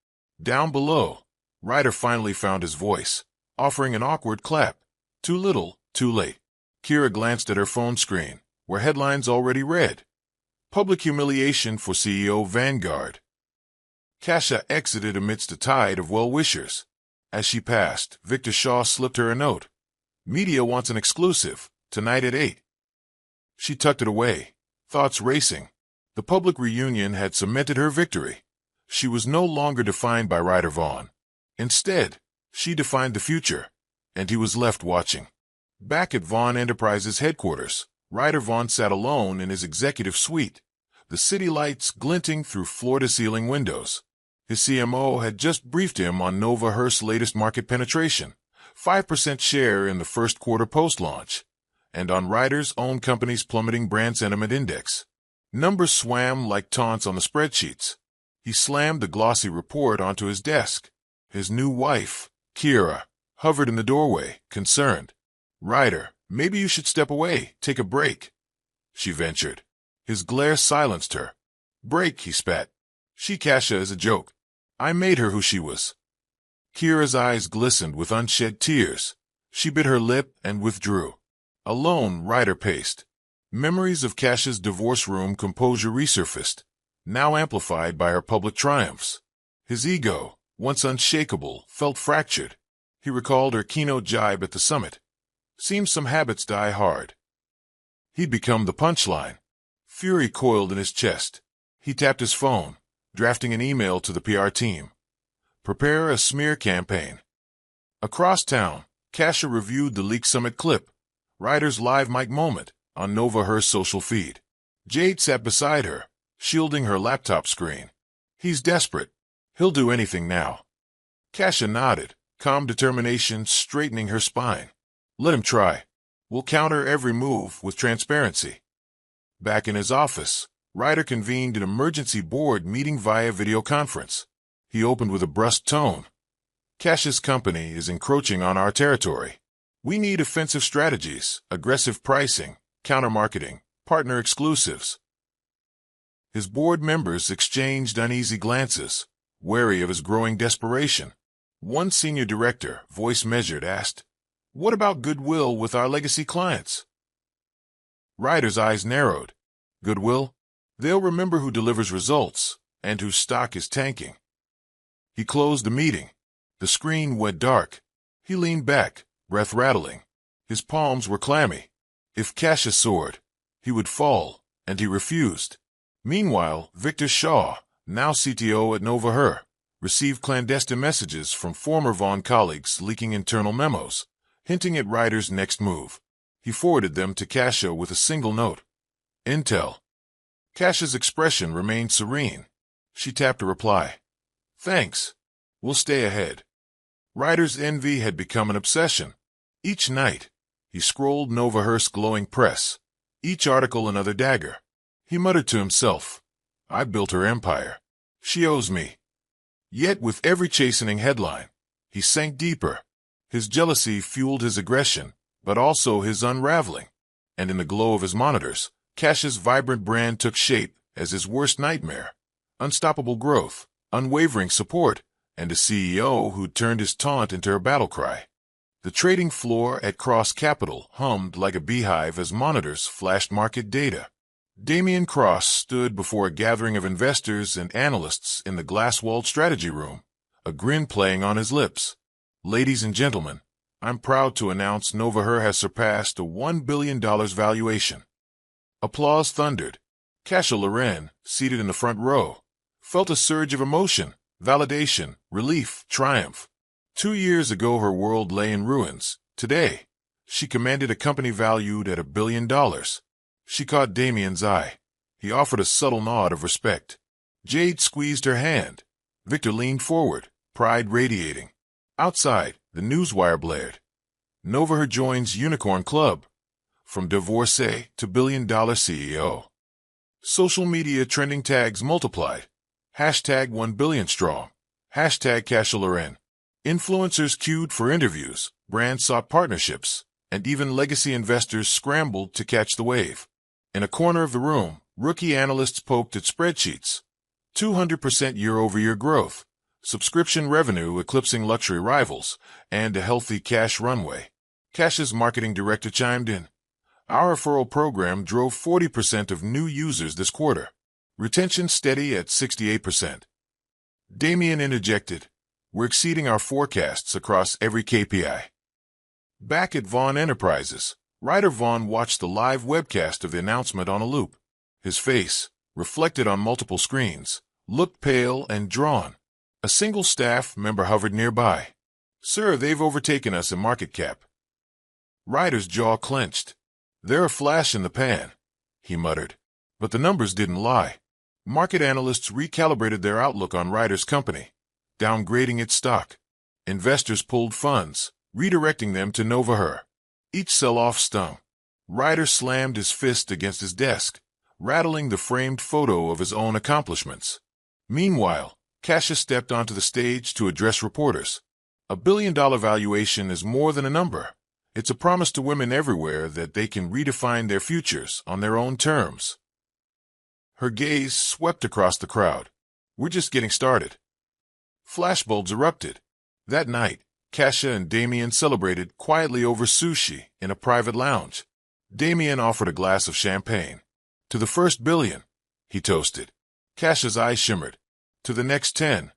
Down below, Ryder finally found his voice, offering an awkward clap. Too little, too late. Kira glanced at her phone screen, where headlines already read, "Public humiliation for CEO Vanguard." Kasha exited amidst a tide of well-wishers. As she passed, Victor Shaw slipped her a note. "Media wants an exclusive, tonight at 8. She tucked it away, thoughts racing. The public reunion had cemented her victory. She was no longer defined by Ryder Vaughn. Instead, she defined the future, and he was left watching. Back at Vaughn Enterprises headquarters, Ryder Vaughn sat alone in his executive suite, the city lights glinting through floor-to-ceiling windows. His CMO had just briefed him on Nova Hearst's latest market penetration, 5% share in the first quarter post-launch, and on Ryder's own company's plummeting brand sentiment index. Numbers swam like taunts on the spreadsheets. He slammed the glossy report onto his desk. His new wife, Kira, hovered in the doorway, concerned. "Ryder, maybe you should step away, take a break," she ventured. His glare silenced her. "Break," he spat. "She Kasha is a joke. I made her who she was." Kira's eyes glistened with unshed tears. She bit her lip and withdrew. Alone, Ryder paced. Memories of Kasha's divorce room composure resurfaced, now amplified by her public triumphs. His ego, once unshakable, felt fractured. He recalled her keynote jibe at the summit. "Seems some habits die hard." He'd become the punchline. Fury coiled in his chest. He tapped his phone, drafting an email to the PR team. Prepare a smear campaign. Across town, Kasha reviewed the leaked summit clip, Ryder's live mic moment, on Nova Hearst's social feed. Jade sat beside her, shielding her laptop screen. "He's desperate. He'll do anything now." Kasha nodded, calm determination straightening her spine. "Let him try. We'll counter every move with transparency." Back in his office, Ryder convened an emergency board meeting via video conference. He opened with a brusque tone. "Kasha's company is encroaching on our territory. We need offensive strategies, aggressive pricing, counter-marketing, partner exclusives." His board members exchanged uneasy glances, wary of his growing desperation. One senior director, voice measured, asked, "What about goodwill with our legacy clients?" Ryder's eyes narrowed. "Goodwill? They'll remember who delivers results, and whose stock is tanking." He closed the meeting. The screen went dark. He leaned back, breath rattling. His palms were clammy. If Kasha soared, he would fall, and he refused. Meanwhile, Victor Shaw, now CTO at Nova Hearst, received clandestine messages from former Vaughn colleagues leaking internal memos, hinting at Ryder's next move. He forwarded them to Kasha with a single note. "Intel." Kasha's expression remained serene. She tapped a reply. "Thanks. We'll stay ahead." Ryder's envy had become an obsession. Each night, he scrolled Nova Hearst's glowing press, each article another dagger. He muttered to himself, "I built her empire. She owes me." Yet with every chastening headline, he sank deeper. His jealousy fueled his aggression, but also his unraveling. And in the glow of his monitors, Kasha's vibrant brand took shape, as his worst nightmare. Unstoppable growth, unwavering support, and a CEO who turned his taunt into her battle cry. The trading floor at Cross Capital hummed like a beehive as monitors flashed market data. Damian Cross stood before a gathering of investors and analysts in the glass-walled strategy room, a grin playing on his lips. Ladies and gentlemen, I'm proud to announce Novaher has surpassed a $1 billion valuation. Applause thundered. Kasha Loren, seated in the front row, felt a surge of emotion, validation, relief, triumph. 2 years ago her world lay in ruins. Today, she commanded a company valued at $1 billion. She caught Damian's eye. He offered a subtle nod of respect. Jade squeezed her hand. Victor leaned forward, pride radiating. Outside, the newswire blared. Novaher joins Unicorn Club. From divorcee to billion-dollar CEO. Social media trending tags multiplied. Hashtag 1 billion strong. Hashtag Kasha Loren. Influencers queued for interviews, brands sought partnerships, and even legacy investors scrambled to catch the wave. In a corner of the room, rookie analysts poked at spreadsheets. 200% year-over-year growth, subscription revenue eclipsing luxury rivals, and a healthy cash runway. Kasha's marketing director chimed in. Our referral program drove 40% of new users this quarter. Retention steady at 68%. Damian interjected. We're exceeding our forecasts across every KPI. Back at Vaughn Enterprises, Ryder Vaughn watched the live webcast of the announcement on a loop. His face, reflected on multiple screens, looked pale and drawn. A single staff member hovered nearby. Sir, they've overtaken us in market cap. Ryder's jaw clenched. They're a flash in the pan, he muttered. But the numbers didn't lie. Market analysts recalibrated their outlook on Ryder's company, downgrading its stock. Investors pulled funds, redirecting them to Novaher. Each sell-off stung. Ryder slammed his fist against his desk, rattling the framed photo of his own accomplishments. Meanwhile, Kasha stepped onto the stage to address reporters. $1 billion valuation is more than a number. It's a promise to women everywhere that they can redefine their futures on their own terms. Her gaze swept across the crowd. We're just getting started. Flashbulbs erupted. That night, Kasha and Damian celebrated quietly over sushi in a private lounge. Damian offered a glass of champagne. To the first billion, he toasted. Kasha's eyes shimmered. To the next 10.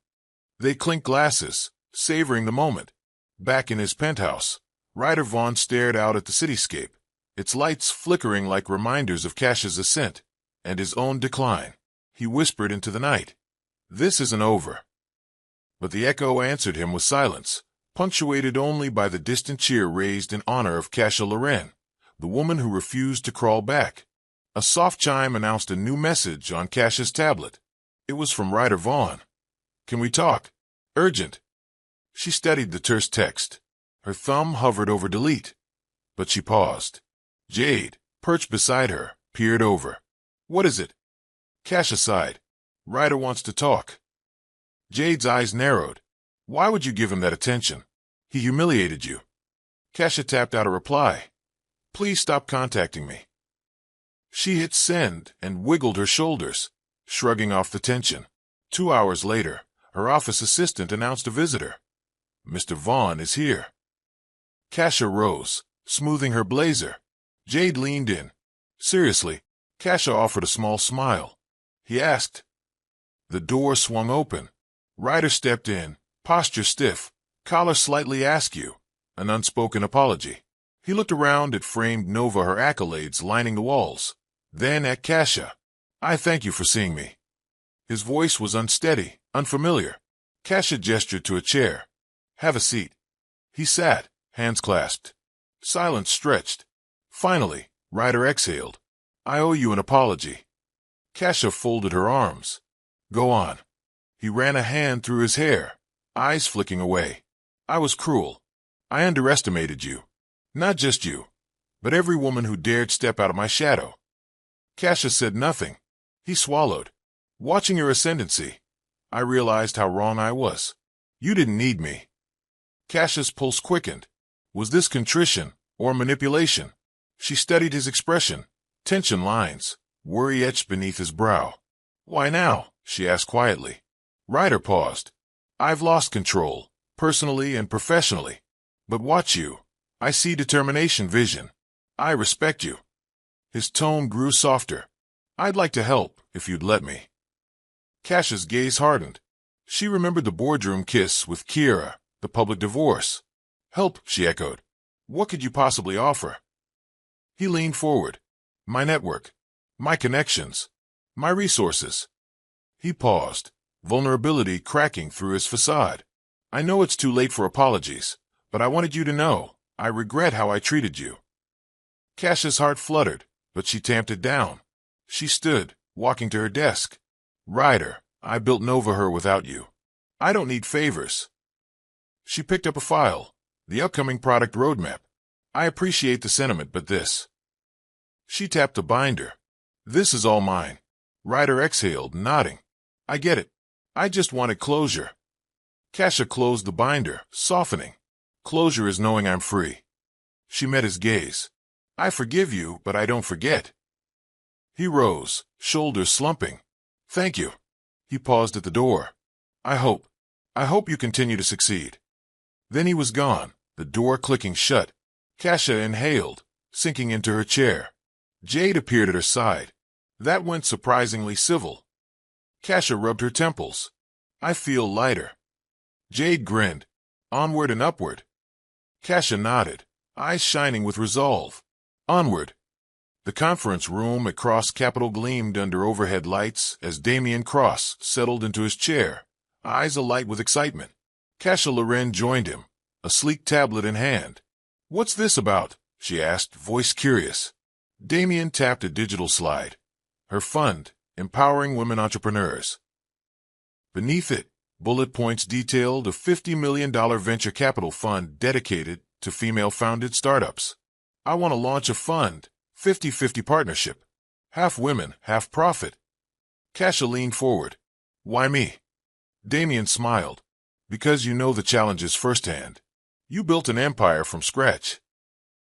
They clinked glasses, savoring the moment. Back in his penthouse, Ryder Vaughn stared out at the cityscape, its lights flickering like reminders of Kasha's ascent and his own decline. He whispered into the night, "This isn't over." But the echo answered him with silence, punctuated only by the distant cheer raised in honor of Kasha Loren, the woman who refused to crawl back. A soft chime announced a new message on Kasha's tablet. It was from Ryder Vaughn. "Can we talk? Urgent." She studied the terse text. Her thumb hovered over delete. But she paused. Jade, perched beside her, peered over. "What is it?" Kasha sighed. "Ryder wants to talk." Jade's eyes narrowed. "Why would you give him that attention? He humiliated you." Kasha tapped out a reply. "Please stop contacting me." She hit send and wiggled her shoulders, shrugging off the tension. 2 hours later, her office assistant announced a visitor. "Mr. Vaughn is here." Kasha rose, smoothing her blazer. Jade leaned in. Seriously, Kasha offered a small smile. He asked. The door swung open. Ryder stepped in, posture stiff, collar slightly askew, an unspoken apology. He looked around at framed Novaher accolades lining the walls, then at Kasha. "I thank you for seeing me." His voice was unsteady, unfamiliar. Kasha gestured to a chair. "Have a seat." He sat, hands clasped. Silence stretched. Finally, Ryder exhaled. "I owe you an apology." Kasha folded her arms. "Go on." He ran a hand through his hair, eyes flicking away. "I was cruel. I underestimated you. Not just you, but every woman who dared step out of my shadow." Kasha said nothing. He swallowed. "Watching your ascendancy, I realized how wrong I was. You didn't need me." Kasha's pulse quickened. Was this contrition or manipulation? She studied his expression, tension lines, worry etched beneath his brow. Why now? She asked quietly. Ryder paused. I've lost control, personally and professionally. But watch you. I see determination, vision. I respect you. His tone grew softer. I'd like to help, if you'd let me. Casha's gaze hardened. She remembered the boardroom kiss with Kira, the public divorce. Help, she echoed. What could you possibly offer? He leaned forward. My network. My connections. My resources. He paused, vulnerability cracking through his facade. I know it's too late for apologies, but I wanted you to know, I regret how I treated you. Casha's heart fluttered, but she tamped it down. She stood, walking to her desk. Ryder, I built Nova Her without you. I don't need favors. She picked up a file, the upcoming product roadmap. I appreciate the sentiment, but this. She tapped the binder. This is all mine. Ryder exhaled, nodding. I get it. I just wanted closure. Casha closed the binder, softening. Closure is knowing I'm free. She met his gaze. I forgive you, but I don't forget. He rose, shoulders slumping. Thank you. He paused at the door. I hope you continue to succeed. Then he was gone, the door clicking shut. Casha inhaled, sinking into her chair. Jade appeared at her side. That went surprisingly civil. Casha rubbed her temples. I feel lighter. Jade grinned. Onward and upward. Casha nodded, eyes shining with resolve. Onward. The conference room at Cross Capital gleamed under overhead lights as Damien Cross settled into his chair, eyes alight with excitement. Casha Loren joined him, a sleek tablet in hand. What's this about? She asked, voice curious. Damien tapped a digital slide. Her fund, empowering women entrepreneurs. Beneath it, bullet points detailed a $50 million venture capital fund dedicated to female-founded startups. I want to launch a fund, 50-50 partnership. Half women, half profit. Casha leaned forward. Why me? Damien smiled. Because you know the challenges firsthand. You built an empire from scratch.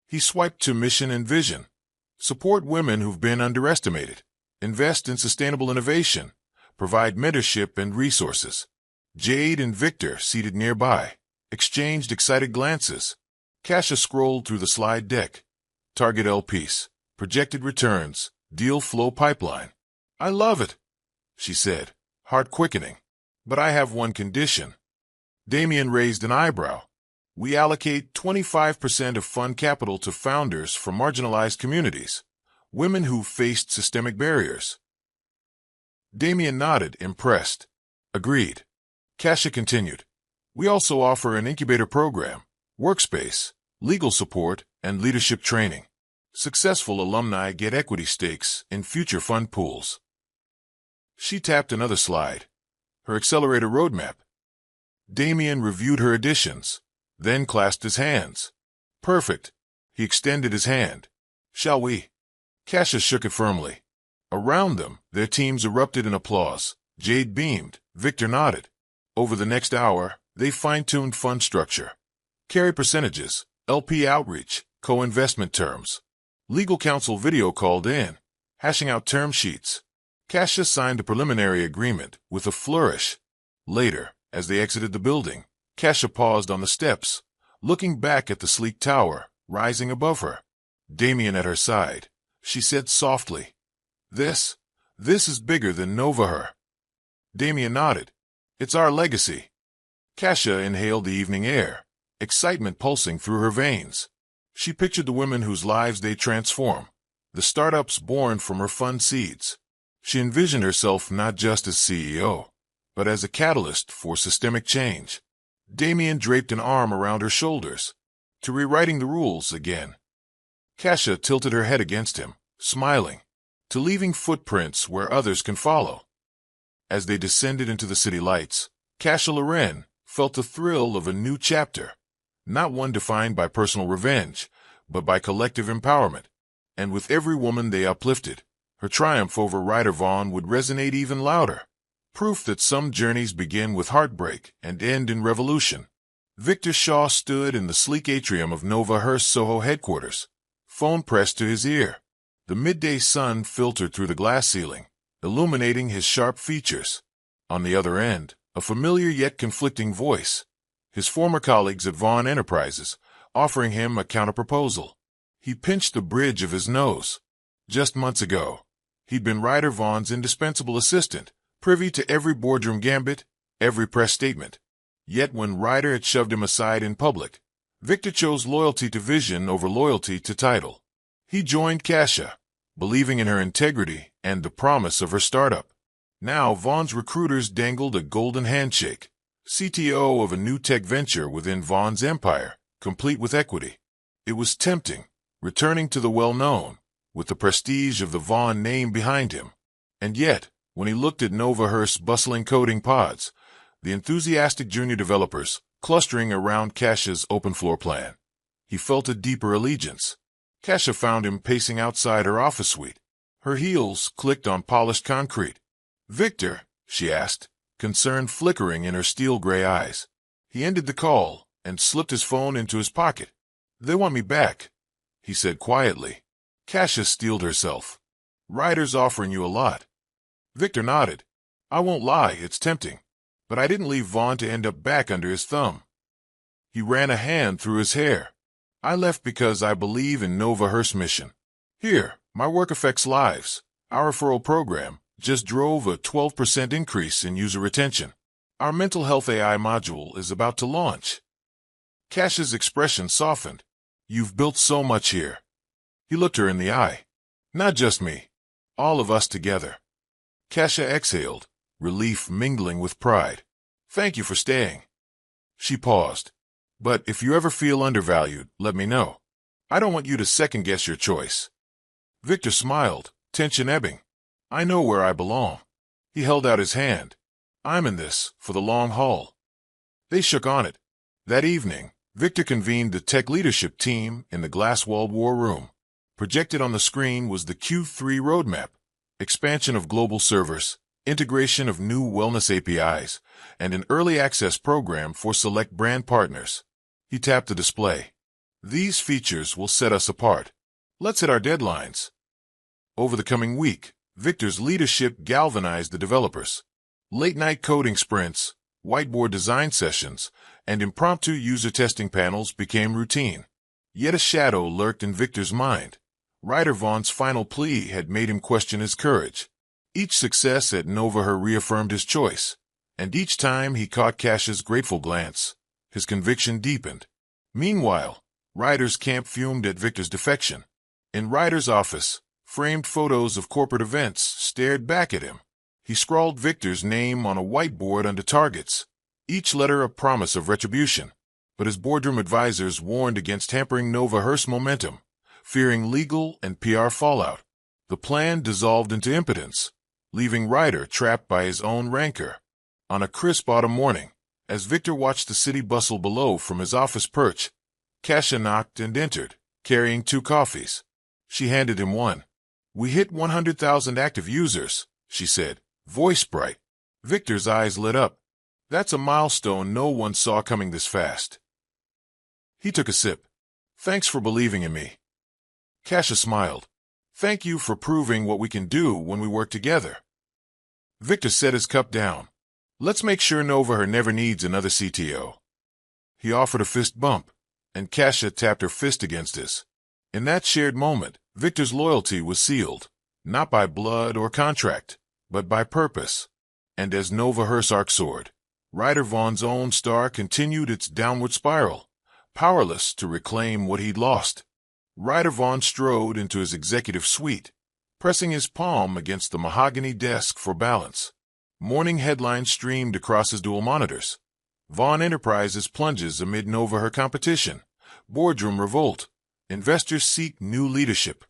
He swiped to mission and vision. Support women who've been underestimated. Invest in sustainable innovation. Provide mentorship and resources. Jade and Victor, seated nearby, exchanged excited glances. Casha scrolled through the slide deck. Target LPs. Projected returns. Deal flow pipeline. I love it, she said, heart quickening. But I have one condition. Damien raised an eyebrow. We allocate 25% of fund capital to founders from marginalized communities, women who faced systemic barriers. Damien nodded, impressed. Agreed. Casha continued. We also offer an incubator program, workspace, legal support, and leadership training. Successful alumni get equity stakes in future fund pools. She tapped another slide. Her accelerator roadmap. Damien reviewed her additions, then clasped his hands. Perfect. He extended his hand. Shall we? Casha shook it firmly. Around them, their teams erupted in applause. Jade beamed. Victor nodded. Over the next hour, they fine-tuned fund structure. Carry percentages, LP outreach, co-investment terms. Legal counsel video called in, hashing out term sheets. Casha signed a preliminary agreement with a flourish. Later, as they exited the building, Casha paused on the steps, looking back at the sleek tower rising above her. Damien at her side. She said softly, This is bigger than Nova Her. Damien nodded. It's our legacy. Casha inhaled the evening air, excitement pulsing through her veins. She pictured the women whose lives they transform, the startups born from her fund seeds. She envisioned herself not just as CEO, but as a catalyst for systemic change. Damien draped an arm around her shoulders. To rewriting the rules again. Casha tilted her head against him, smiling. To leaving footprints where others can follow. As they descended into the city lights, Casha Loren felt the thrill of a new chapter, not one defined by personal revenge, but by collective empowerment. And with every woman they uplifted, her triumph over Ryder Vaughn would resonate even louder. Proof that some journeys begin with heartbreak and end in revolution. Victor Shaw stood in the sleek atrium of Nova Hearst Soho headquarters, phone pressed to his ear. The midday sun filtered through the glass ceiling, illuminating his sharp features. On the other end, a familiar yet conflicting voice. His former colleagues at Vaughn Enterprises, offering him a counterproposal. He pinched the bridge of his nose. Just months ago, he'd been Ryder Vaughn's indispensable assistant, privy to every boardroom gambit, every press statement. Yet when Ryder had shoved him aside in public, Victor chose loyalty to vision over loyalty to title. He joined Kasia, believing in her integrity and the promise of her startup. Now Vaughn's recruiters dangled a golden handshake, CTO of a new tech venture within Vaughn's empire, complete with equity. It was tempting, returning to the well-known, with the prestige of the Vaughn name behind him. And yet, when he looked at Novahurst's bustling coding pods, the enthusiastic junior developers clustering around Kasia's open floor plan, he felt a deeper allegiance. Kasia found him pacing outside her office suite. Her heels clicked on polished concrete. "Victor?" she asked, concern flickering in her steel-gray eyes. He ended the call and slipped his phone into his pocket. "They want me back," he said quietly. Kasia steeled herself. "Ryder's offering you a lot." Victor nodded. "I won't lie, it's tempting. But I didn't leave Vaughn to end up back under his thumb." He ran a hand through his hair. "I left because I believe in Novahurst's mission. Here, my work affects lives. Our referral program just drove a 12% increase in user retention. Our mental health AI module is about to launch." Kasia's expression softened. "You've built so much here." He looked her in the eye. "Not just me. All of us together." Kasia exhaled, relief mingling with pride. "Thank you for staying." She paused. "But if you ever feel undervalued, let me know. I don't want you to second-guess your choice." Victor smiled, tension ebbing. "I know where I belong." He held out his hand. "I'm in this for the long haul." They shook on it. That evening, Victor convened the tech leadership team in the glass-walled war room. Projected on the screen was the Q3 roadmap, expansion of global servers, integration of new wellness APIs, and an early access program for select brand partners. He tapped the display. "These features will set us apart. Let's hit our deadlines." Over the coming week, Victor's leadership galvanized the developers. Late-night coding sprints, whiteboard design sessions, and impromptu user testing panels became routine. Yet a shadow lurked in Victor's mind. Ryder Vaughn's final plea had made him question his courage. Each success at Novahurst reaffirmed his choice, and each time he caught Kasia's grateful glance, his conviction deepened. Meanwhile, Ryder's camp fumed at Victor's defection. In Ryder's office, framed photos of corporate events stared back at him. He scrawled Victor's name on a whiteboard under targets, each letter a promise of retribution. But his boardroom advisors warned against hampering Novahurst's momentum, fearing legal and PR fallout. The plan dissolved into impotence, leaving Ryder trapped by his own rancor. On a crisp autumn morning, as Victor watched the city bustle below from his office perch, Kasia knocked and entered, carrying 2 coffees. She handed him one. "We hit 100,000 active users," she said, voice bright. Victor's eyes lit up. That's a milestone no one saw coming this fast. He took a sip. "Thanks for believing in me." Kasia smiled. "Thank you for proving what we can do when we work together." Victor set his cup down. "Let's make sure Novahurst never needs another CTO." He offered a fist bump, and Kasia tapped her fist against his. In that shared moment, Victor's loyalty was sealed, not by blood or contract, but by purpose. And as Novahurst's arc soared, Ryder Vaughn's own star continued its downward spiral, powerless to reclaim what he'd lost. Ryder Vaughn strode into his executive suite, pressing his palm against the mahogany desk for balance. Morning headlines streamed across his dual monitors. Vaughn Enterprises plunges amid Novahurst competition. Boardroom revolt. Investors seek new leadership.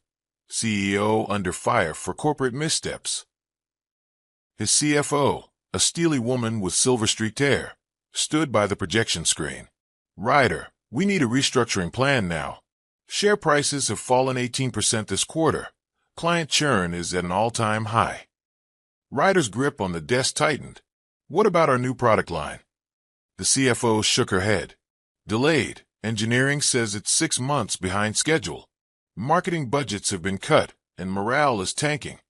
CEO under fire for corporate missteps. His CFO, a steely woman with silver-streaked hair, stood by the projection screen. "Ryder, we need a restructuring plan now. Share prices have fallen 18% this quarter. Client churn is at an all-time high." Ryder's grip on the desk tightened. "What about our new product line?" The CFO shook her head. "Delayed. Engineering says it's 6 months behind schedule. Marketing budgets have been cut, and morale is tanking."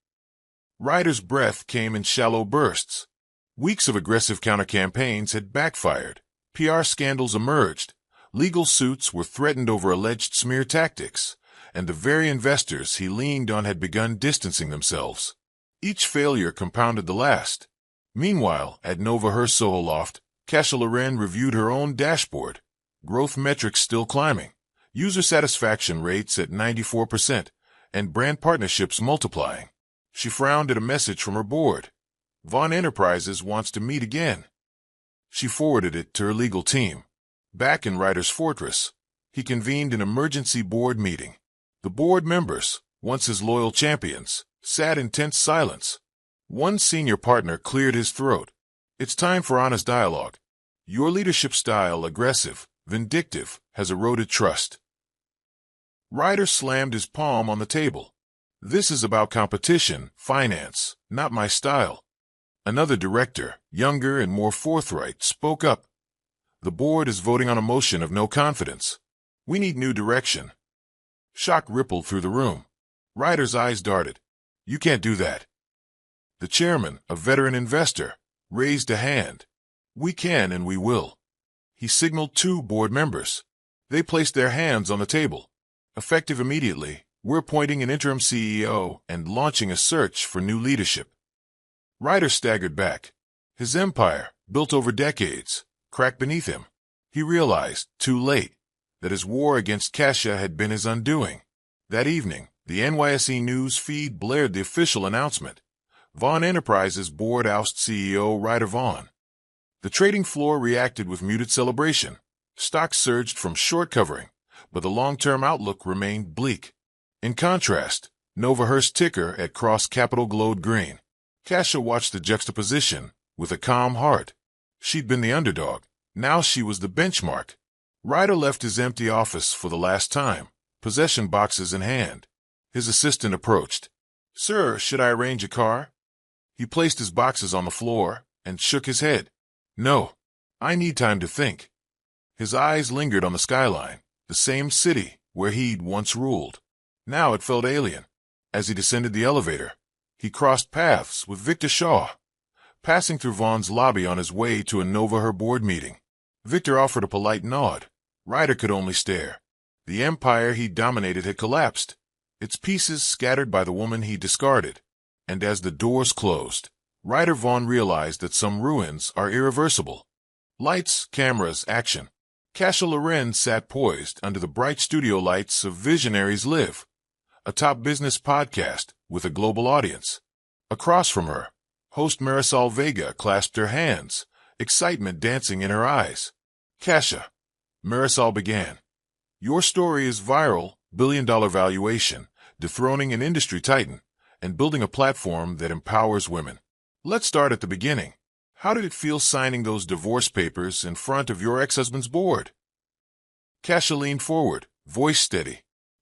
Ryder's breath came in shallow bursts. Weeks of aggressive counter-campaigns had backfired. PR scandals emerged. Legal suits were threatened over alleged smear tactics, and the very investors he leaned on had begun distancing themselves. Each failure compounded the last. Meanwhile, at Nova Hearst Soho Loft, Kasha Loren reviewed her own dashboard. Growth metrics still climbing, user satisfaction rates at 94%, and brand partnerships multiplying. She frowned at a message from her board. Vaughn Enterprises wants to meet again. She forwarded it to her legal team. Back in Ryder's fortress, he convened an emergency board meeting. The board members, once his loyal champions, sat in tense silence. One senior partner cleared his throat. It's time for honest dialogue. Your leadership style, aggressive, vindictive, has eroded trust. Ryder slammed his palm on the table. This is about competition, finance, not my style. Another director, younger and more forthright, spoke up. The board is voting on a motion of no confidence. We need new direction. Shock rippled through the room. Ryder's eyes darted. You can't do that. The chairman, a veteran investor, raised a hand. We can and we will. He signaled 2 board members. They placed their hands on the table. Effective immediately, we're appointing an interim CEO and launching a search for new leadership. Ryder staggered back. His empire, built over decades, cracked beneath him. He realized, too late, that his war against Kasha had been his undoing. That evening, the NYSE news feed blared the official announcement. Vaughn Enterprises board ousts CEO Ryder Vaughn. The trading floor reacted with muted celebration. Stocks surged from short covering, but the long-term outlook remained bleak. In contrast, Nova Hearst ticker at Cross Capital glowed green. Kasha watched the juxtaposition with a calm heart. She'd been the underdog. Now she was the benchmark. Ryder left his empty office for the last time, possession boxes in hand. His assistant approached. Sir, should I arrange a car? He placed his boxes on the floor and shook his head. No, I need time to think. His eyes lingered on the skyline, the same city where he'd once ruled. Now it felt alien. As he descended the elevator, he crossed paths with Victor Shaw, passing through Vaughn's lobby on his way to a Nova Her board meeting. Victor offered a polite nod. Ryder could only stare. The empire he dominated had collapsed, its pieces scattered by the woman he discarded. And as the doors closed, Ryder Vaughn realized that some ruins are irreversible. Lights, cameras, action. Kasha Loren sat poised under the bright studio lights of Visionaries Live, a top business podcast with a global audience. Across from her, host Marisol Vega clasped her hands, excitement dancing in her eyes. Kasha, Marisol began. Your story is viral, billion-dollar valuation, dethroning an industry titan, and building a platform that empowers women. Let's start at the beginning. How did it feel signing those divorce papers in front of your ex-husband's board? Kasha leaned forward, voice steady.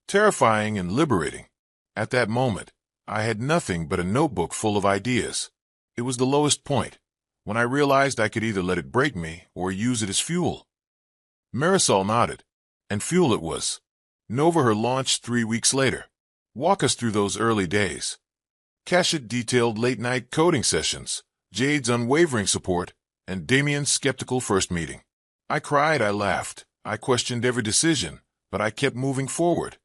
Terrifying and liberating. At that moment, I had nothing but a notebook full of ideas. It was the lowest point, when I realized I could either let it break me or use it as fuel. Marisol nodded, and fuel it was. Nova Her launched 3 weeks later. Walk us through those early days. Kasha detailed late-night coding sessions, Jade's unwavering support, and Damien's skeptical first meeting. I cried, I laughed, I questioned every decision, but I kept moving forward.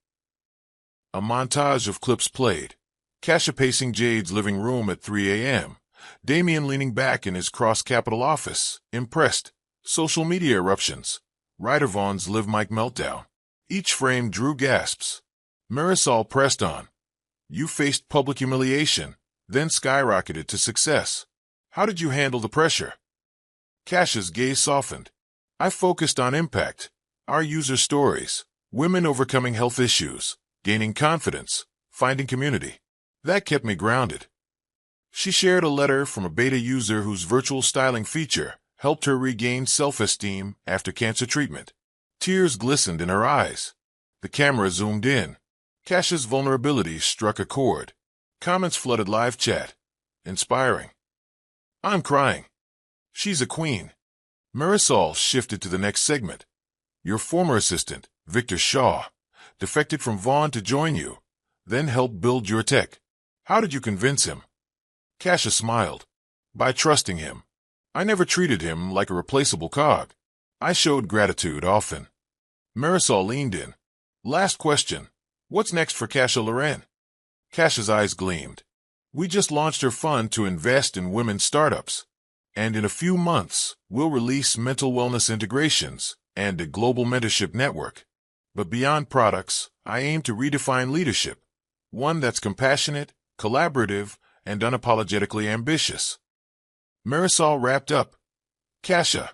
A montage of clips played. Kasha pacing Jade's living room at 3 a.m., Damien leaning back in his cross-capital office, impressed. Social media eruptions. Ryder Vaughn's live mic meltdown. Each frame drew gasps. Marisol pressed on. You faced public humiliation, then skyrocketed to success. How did you handle the pressure? Kasha's gaze softened. I focused on impact. Our user stories. Women overcoming health issues, gaining confidence, finding community. That kept me grounded. She shared a letter from a beta user whose virtual styling feature helped her regain self-esteem after cancer treatment. Tears glistened in her eyes. The camera zoomed in. Kasha's vulnerability struck a chord. Comments flooded live chat. Inspiring. I'm crying. She's a queen. Marisol shifted to the next segment. Your former assistant, Victor Shaw, defected from Vaughn to join you, then helped build your tech. How did you convince him? Kasia smiled. By trusting him. I never treated him like a replaceable cog. I showed gratitude often. Marisol leaned in. Last question. What's next for Kasia Loren? Kasia's eyes gleamed. We just launched her fund to invest in women's startups. And in a few months, we'll release mental wellness integrations and a global mentorship network. But beyond products, I aim to redefine leadership. One that's compassionate, collaborative, and unapologetically ambitious. Marisol wrapped up. Kasia,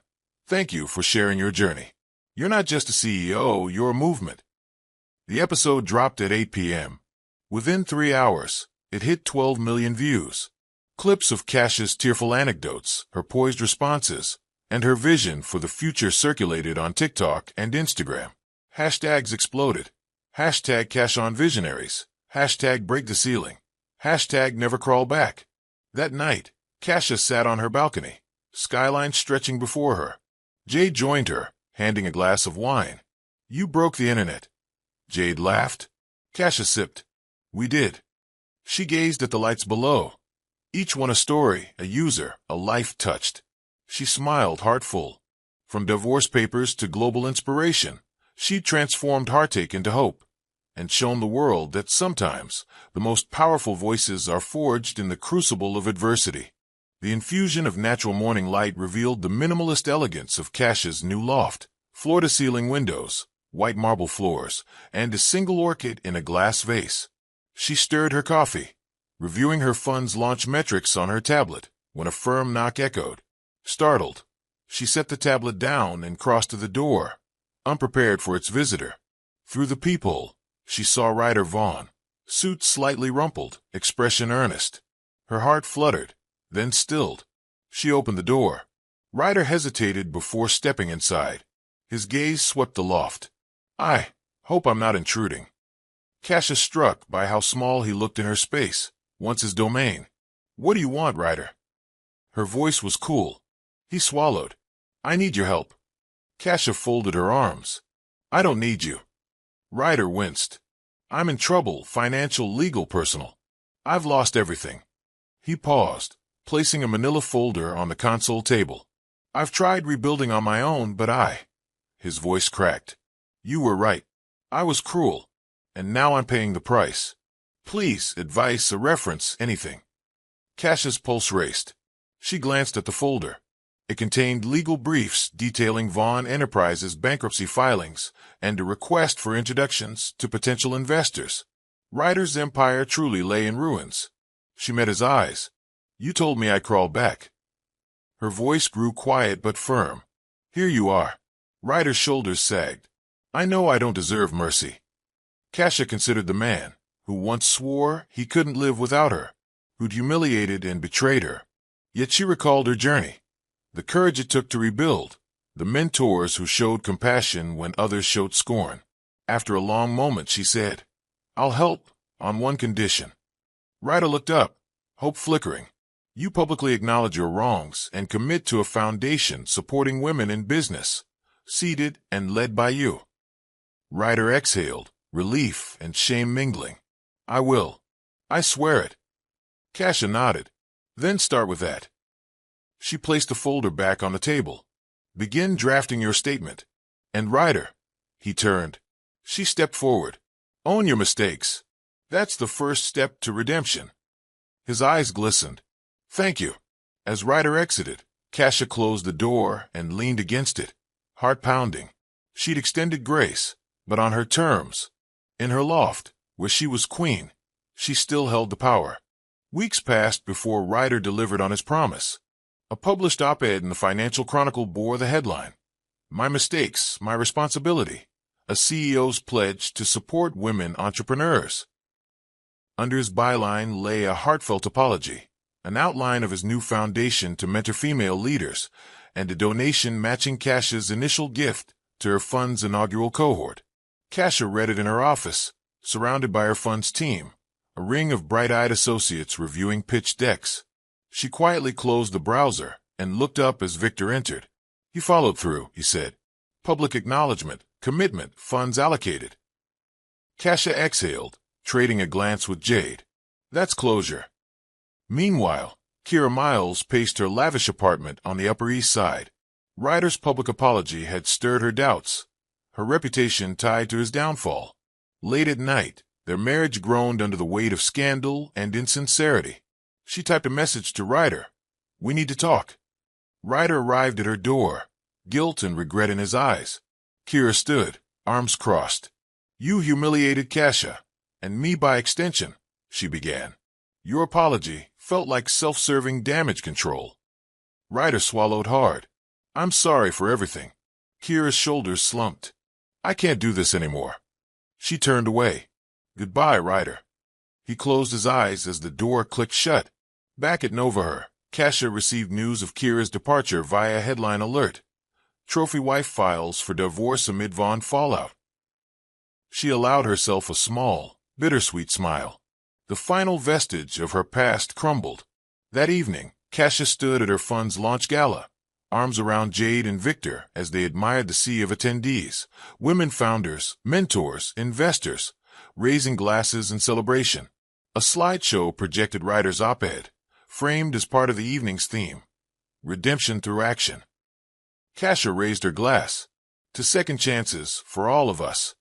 thank you for sharing your journey. You're not just a CEO, you're a movement. The episode dropped at 8 p.m. Within 3 hours, it hit 12 million views. Clips of Kasia's tearful anecdotes, her poised responses, and her vision for the future circulated on TikTok and Instagram. Hashtags exploded. Hashtag Cash on Visionaries. Hashtag Break the Ceiling. Hashtag Never Crawl Back. That night, Kasia sat on her balcony, skyline stretching before her. Jade joined her, handing a glass of wine. You broke the internet. Jade laughed. Kasia sipped. We did. She gazed at the lights below. Each one a story, a user, a life touched. She smiled heartful. From divorce papers to global inspiration, she transformed heartache into hope, and shown the world that sometimes the most powerful voices are forged in the crucible of adversity. The infusion of natural morning light revealed the minimalist elegance of Kasia's new loft, floor-to-ceiling windows, white marble floors, and a single orchid in a glass vase. She stirred her coffee, reviewing her fund's launch metrics on her tablet, when a firm knock echoed. Startled, she set the tablet down and crossed to the door, unprepared for its visitor. Through the peephole, she saw Ryder Vaughn, suit slightly rumpled, expression earnest. Her heart fluttered, then stilled. She opened the door. Ryder hesitated before stepping inside. His gaze swept the loft. I hope I'm not intruding. Kasia struck by how small he looked in her space, once his domain. What do you want, Ryder? Her voice was cool. He swallowed. I need your help. Kasia folded her arms. I don't need you. Ryder winced. I'm in trouble, financial, legal, personal. I've lost everything. He paused, placing a manila folder on the console table. I've tried rebuilding on my own, but His voice cracked. You were right. I was cruel. And now I'm paying the price. Please, advice, a reference, anything. Kasia's pulse raced. She glanced at the folder. It contained legal briefs detailing Vaughn Enterprises' bankruptcy filings and a request for introductions to potential investors. Ryder's empire truly lay in ruins. She met his eyes. You told me I'd crawl back. Her voice grew quiet but firm. Here you are. Ryder's shoulders sagged. I know I don't deserve mercy. Kasia considered the man who once swore he couldn't live without her, who'd humiliated and betrayed her. Yet she recalled her journey, the courage it took to rebuild, the mentors who showed compassion when others showed scorn. After a long moment, she said, I'll help, on one condition. Ryder looked up, hope flickering. You publicly acknowledge your wrongs and commit to a foundation supporting women in business, seated and led by you. Ryder exhaled, relief and shame mingling. I will. I swear it. Kasia nodded. Then start with that. She placed the folder back on the table. Begin drafting your statement. And Ryder. He turned. She stepped forward. Own your mistakes. That's the first step to redemption. His eyes glistened. Thank you. As Ryder exited, Kasia closed the door and leaned against it, heart pounding. She'd extended grace, but on her terms. In her loft, where she was queen, she still held the power. Weeks passed before Ryder delivered on his promise. A published op-ed in the Financial Chronicle bore the headline, My Mistakes, My Responsibility, a CEO's pledge to support women entrepreneurs. Under his byline lay a heartfelt apology, an outline of his new foundation to mentor female leaders, and a donation matching Kasia's initial gift to her fund's inaugural cohort. Kasia read it in her office, surrounded by her fund's team, a ring of bright-eyed associates reviewing pitch decks. She quietly closed the browser and looked up as Victor entered. He followed through, he said. Public acknowledgement, commitment, funds allocated. Kasia exhaled, trading a glance with Jade. That's closure. Meanwhile, Kira Miles paced her lavish apartment on the Upper East Side. Ryder's public apology had stirred her doubts, her reputation tied to his downfall. Late at night, their marriage groaned under the weight of scandal and insincerity. She typed a message to Ryder. "We need to talk." Ryder arrived at her door, guilt and regret in his eyes. Kira stood, arms crossed. "You humiliated Kasha, and me by extension," she began. "Your apology felt like self-serving damage control." Ryder swallowed hard. "I'm sorry for everything." Kira's shoulders slumped. "I can't do this anymore." She turned away. "Goodbye, Ryder." He closed his eyes as the door clicked shut. Back at Novaher, Kasha received news of Kira's departure via headline alert. Trophy wife files for divorce amid Vaughn fallout. She allowed herself a small, bittersweet smile. The final vestige of her past crumbled. That evening, Kasha stood at her fund's launch gala, arms around Jade and Victor as they admired the sea of attendees, women founders, mentors, investors, raising glasses in celebration. A slideshow projected Ryder's op-ed, framed as part of the evening's theme, redemption through action. Kasha raised her glass. "To second chances for all of us."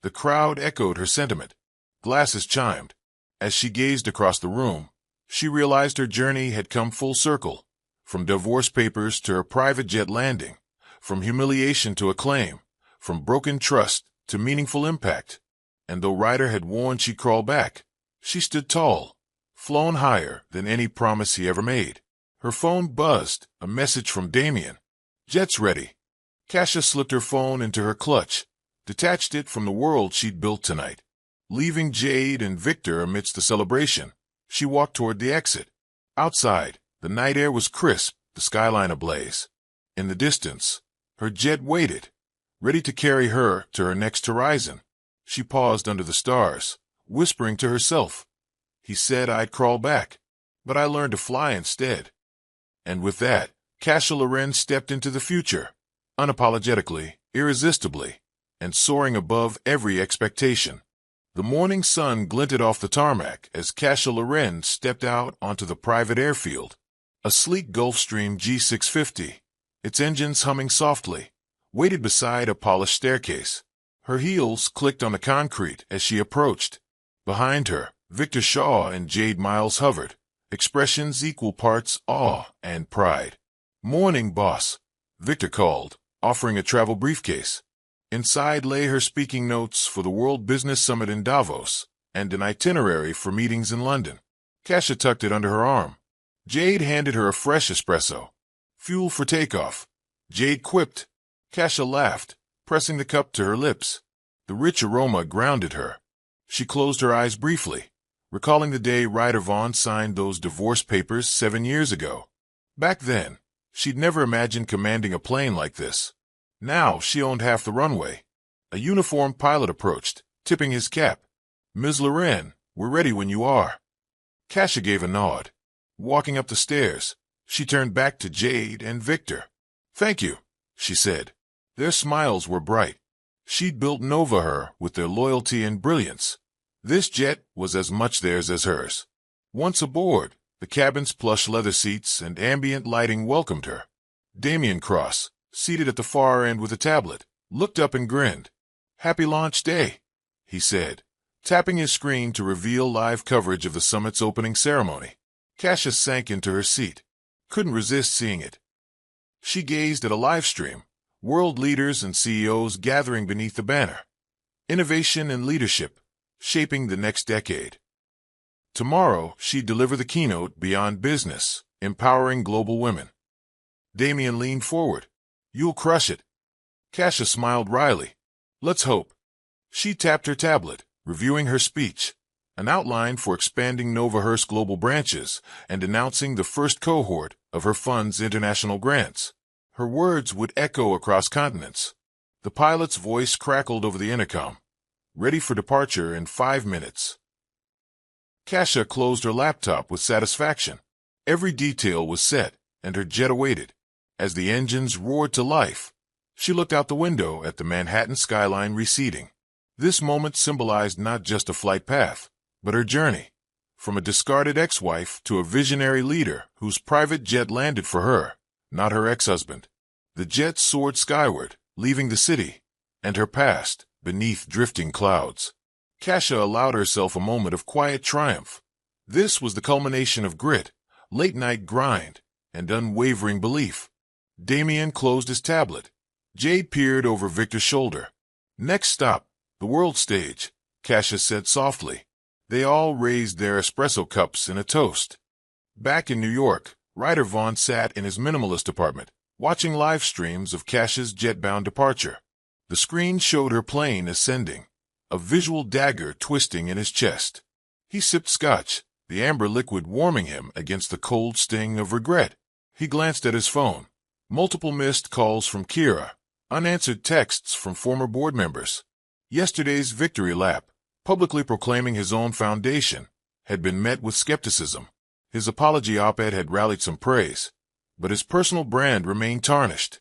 The crowd echoed her sentiment. Glasses chimed. As she gazed across the room, she realized her journey had come full circle, from divorce papers to her private jet landing, from humiliation to acclaim, from broken trust to meaningful impact. And though Ryder had warned she'd crawl back, she stood tall, flown higher than any promise he ever made. Her phone buzzed, a message from Damien. "Jet's ready." Kasha slipped her phone into her clutch, detached it from the world she'd built tonight. Leaving Jade and Victor amidst the celebration, she walked toward the exit. Outside, the night air was crisp, the skyline ablaze. In the distance, her jet waited, ready to carry her to her next horizon. She paused under the stars, whispering to herself, "He said I'd crawl back, but I learned to fly instead." And with that, Kasha Loren stepped into the future, unapologetically, irresistibly, and soaring above every expectation. The morning sun glinted off the tarmac as Kasha Loren stepped out onto the private airfield. A sleek Gulfstream G650, its engines humming softly, waited beside a polished staircase. Her heels clicked on the concrete as she approached. Behind her, Victor Shaw and Jade Miles hovered, expressions equal parts awe and pride. "Morning, boss," Victor called, offering a travel briefcase. Inside lay her speaking notes for the World Business Summit in Davos and an itinerary for meetings in London. Kasha tucked it under her arm. Jade handed her a fresh espresso. "Fuel for takeoff," Jade quipped. Kasha laughed, pressing the cup to her lips. The rich aroma grounded her. She closed her eyes briefly, recalling the day Ryder Vaughn signed those divorce papers 7 years ago. Back then, she'd never imagined commanding a plane like this. Now she owned half the runway. A uniformed pilot approached, tipping his cap. "Ms. Loren, we're ready when you are." Kasha gave a nod. Walking up the stairs, she turned back to Jade and Victor. "Thank you," she said. Their smiles were bright. She'd built Novaher with their loyalty and brilliance. This jet was as much theirs as hers. Once aboard, the cabin's plush leather seats and ambient lighting welcomed her. Damien Cross, seated at the far end with a tablet, looked up and grinned. "Happy launch day," he said, tapping his screen to reveal live coverage of the summit's opening ceremony. Kasha sank into her seat. Couldn't resist seeing it. She gazed at a live stream, world leaders and CEOs gathering beneath the banner. Innovation and leadership, shaping the next decade. Tomorrow, she'd deliver the keynote Beyond Business, Empowering Global Women. Damien leaned forward. "You'll crush it." Kasha smiled wryly. "Let's hope." She tapped her tablet, reviewing her speech, an outline for expanding Novaher's global branches and announcing the first cohort of her fund's international grants. Her words would echo across continents. The pilot's voice crackled over the intercom. "Ready for departure in 5 minutes." Kasha closed her laptop with satisfaction. Every detail was set, and her jet awaited. As the engines roared to life, she looked out the window at the Manhattan skyline receding. This moment symbolized not just a flight path, but her journey. from a discarded ex-wife to a visionary leader whose private jet landed for her, not her ex-husband. The jet soared skyward, leaving the city, and her past, beneath drifting clouds. Kasha allowed herself a moment of quiet triumph. This was the culmination of grit, late-night grind, and unwavering belief. Damien closed his tablet. Jay peered over Victor's shoulder. "Next stop, the world stage," Kasha said softly. They all raised their espresso cups in a toast. Back in New York, Ryder Vaughn sat in his minimalist apartment, watching live streams of Kasha's jet-bound departure. The screen showed her plane ascending, a visual dagger twisting in his chest. He sipped scotch, the amber liquid warming him against the cold sting of regret. He glanced at his phone. Multiple missed calls from Kira, unanswered texts from former board members. Yesterday's victory lap, publicly proclaiming his own foundation, had been met with skepticism. His apology op-ed had rallied some praise, but his personal brand remained tarnished.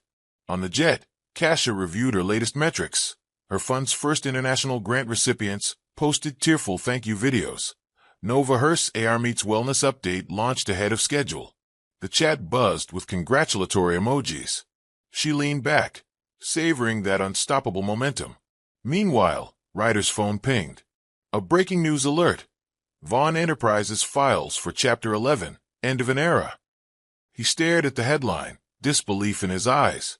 On the jet, Kasha reviewed her latest metrics. Her fund's first international grant recipients posted tearful thank-you videos. Nova Hearst's AR Meets Wellness update launched ahead of schedule. The chat buzzed with congratulatory emojis. She leaned back, savoring that unstoppable momentum. Meanwhile, Ryder's phone pinged. A breaking news alert. Vaughn Enterprises files for Chapter 11, End of an Era. He stared at the headline, disbelief in his eyes.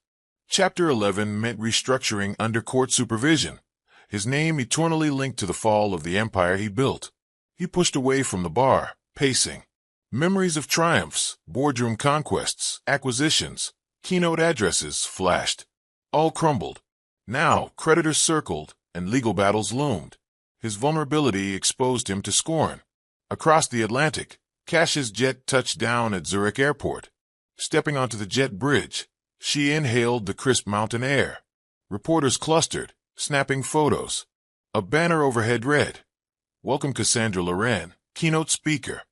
Chapter 11 meant restructuring under court supervision, his name eternally linked to the fall of the empire he built. He pushed away from the bar, pacing. Memories of triumphs, boardroom conquests, acquisitions, keynote addresses flashed. All crumbled. Now creditors circled, and legal battles loomed. His vulnerability exposed him to scorn. Across the Atlantic, Kasha's jet touched down at Zurich Airport. Stepping onto the jet bridge, she inhaled the crisp mountain air. Reporters clustered, snapping photos. A banner overhead read, "Welcome Cassandra Loren, keynote speaker."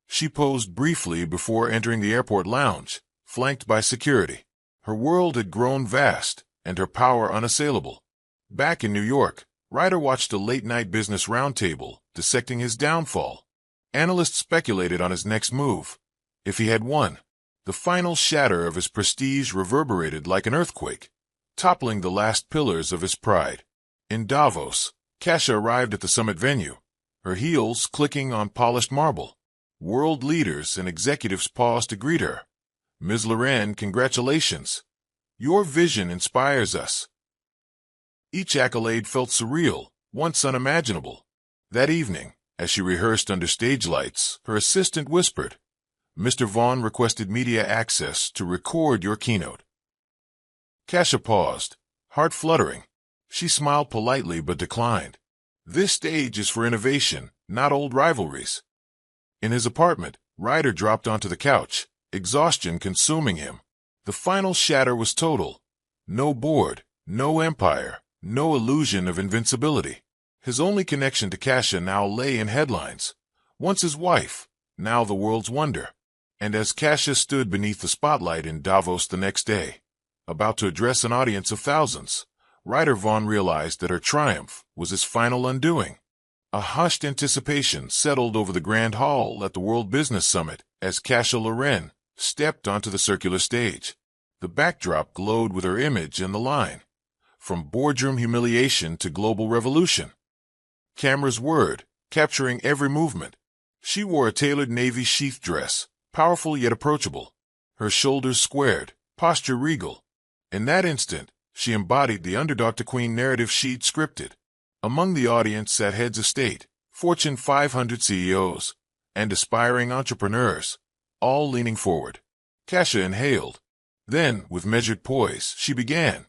She posed briefly before entering the airport lounge, flanked by security. Her world had grown vast, and her power unassailable. Back in New York, Ryder watched a late-night business roundtable, dissecting his downfall. Analysts speculated on his next move. If he had won, the final shatter of his prestige reverberated like an earthquake, toppling the last pillars of his pride. In Davos, Kasha arrived at the summit venue, her heels clicking on polished marble. World leaders and executives paused to greet her. "Ms. Loren, congratulations. Your vision inspires us." Each accolade felt surreal, once unimaginable. That evening, as she rehearsed under stage lights, her assistant whispered, "Mr. Vaughn requested media access to record your keynote." Kasha paused, heart fluttering. She smiled politely but declined. This stage is for innovation, not old rivalries. In his apartment, Ryder dropped onto the couch, exhaustion consuming him. The final shatter was total. No board, no empire, no illusion of invincibility. His only connection to Kasha now lay in headlines. Once his wife, now the world's wonder. And as Kasha stood beneath the spotlight in Davos the next day, about to address an audience of thousands, Ryder Vaughn realized that her triumph was his final undoing. A hushed anticipation settled over the Grand Hall at the World Business Summit as Kasha Loren stepped onto the circular stage. The backdrop glowed with her image and the line, "From boardroom humiliation to global revolution." Cameras whirred, capturing every movement. She wore a tailored navy sheath dress, powerful yet approachable, her shoulders squared, posture regal. In that instant, she embodied the underdog to queen narrative she'd scripted. Among the audience sat heads of state, Fortune 500 CEOs, and aspiring entrepreneurs, all leaning forward. Kasha inhaled. Then, with measured poise, she began.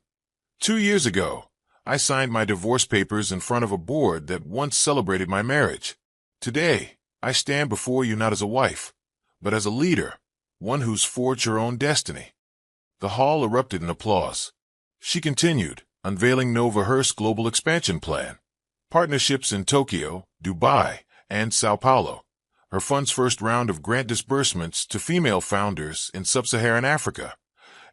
2 years ago, I signed my divorce papers in front of a board that once celebrated my marriage. Today, I stand before you not as a wife, but as a leader, one who's forged her own destiny. The hall erupted in applause. She continued, unveiling Nova Hearst's global expansion plan. Partnerships in Tokyo, Dubai, and Sao Paulo. Her fund's first round of grant disbursements to female founders in sub-Saharan Africa.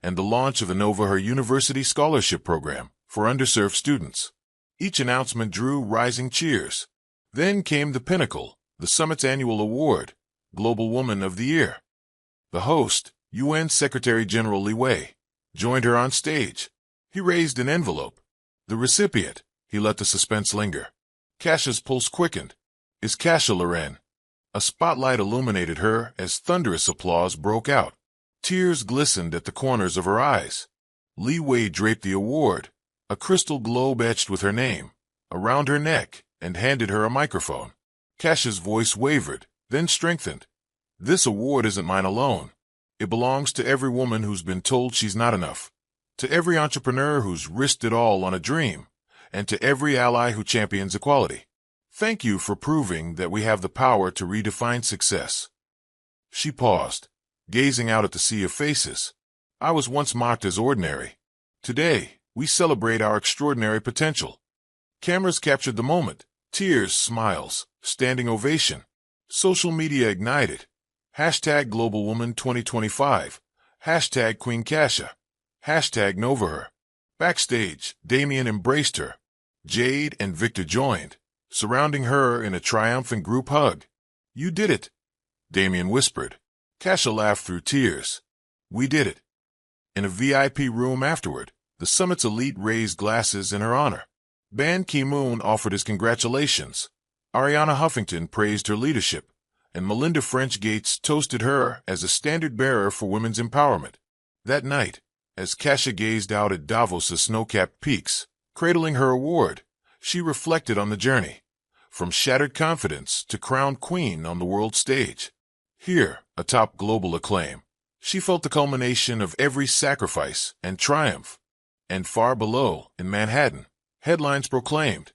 And the launch of the Nova Her University Scholarship Program for underserved students. Each announcement drew rising cheers. Then came the pinnacle, the summit's annual award, Global Woman of the Year. The host, UN Secretary-General Li Wei, joined her on stage. He raised an envelope. The recipient, he let the suspense linger. Kasha's pulse quickened. Is Kasha Loren? A spotlight illuminated her as thunderous applause broke out. Tears glistened at the corners of her eyes. Li Wei draped the award, a crystal globe etched with her name, around her neck, and handed her a microphone. Kasha's voice wavered, then strengthened. This award isn't mine alone. It belongs to every woman who's been told she's not enough, to every entrepreneur who's risked it all on a dream, and to every ally who champions equality. Thank you for proving that we have the power to redefine success. She paused, gazing out at the sea of faces. I was once mocked as ordinary. Today, we celebrate our extraordinary potential. Cameras captured the moment. Tears, smiles, standing ovation. Social media ignited. Hashtag Global Woman 2025. Hashtag Queen Kasha. Hashtag Novaher. Backstage, Damien embraced her. Jade and Victor joined, surrounding her in a triumphant group hug. You did it, Damien whispered. Kasha laughed through tears. We did it. In a VIP room afterward, the summit's elite raised glasses in her honor. Ban Ki-moon offered his congratulations. Ariana Huffington praised her leadership, and Melinda French Gates toasted her as a standard-bearer for women's empowerment. That night, as Kasha gazed out at Davos' snow-capped peaks, cradling her award, she reflected on the journey, from shattered confidence to crowned queen on the world stage. Here, atop global acclaim, she felt the culmination of every sacrifice and triumph. And far below, in Manhattan, headlines proclaimed,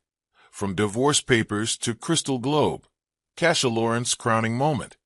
from divorce papers to crystal globe, Kasha Loren's crowning moment.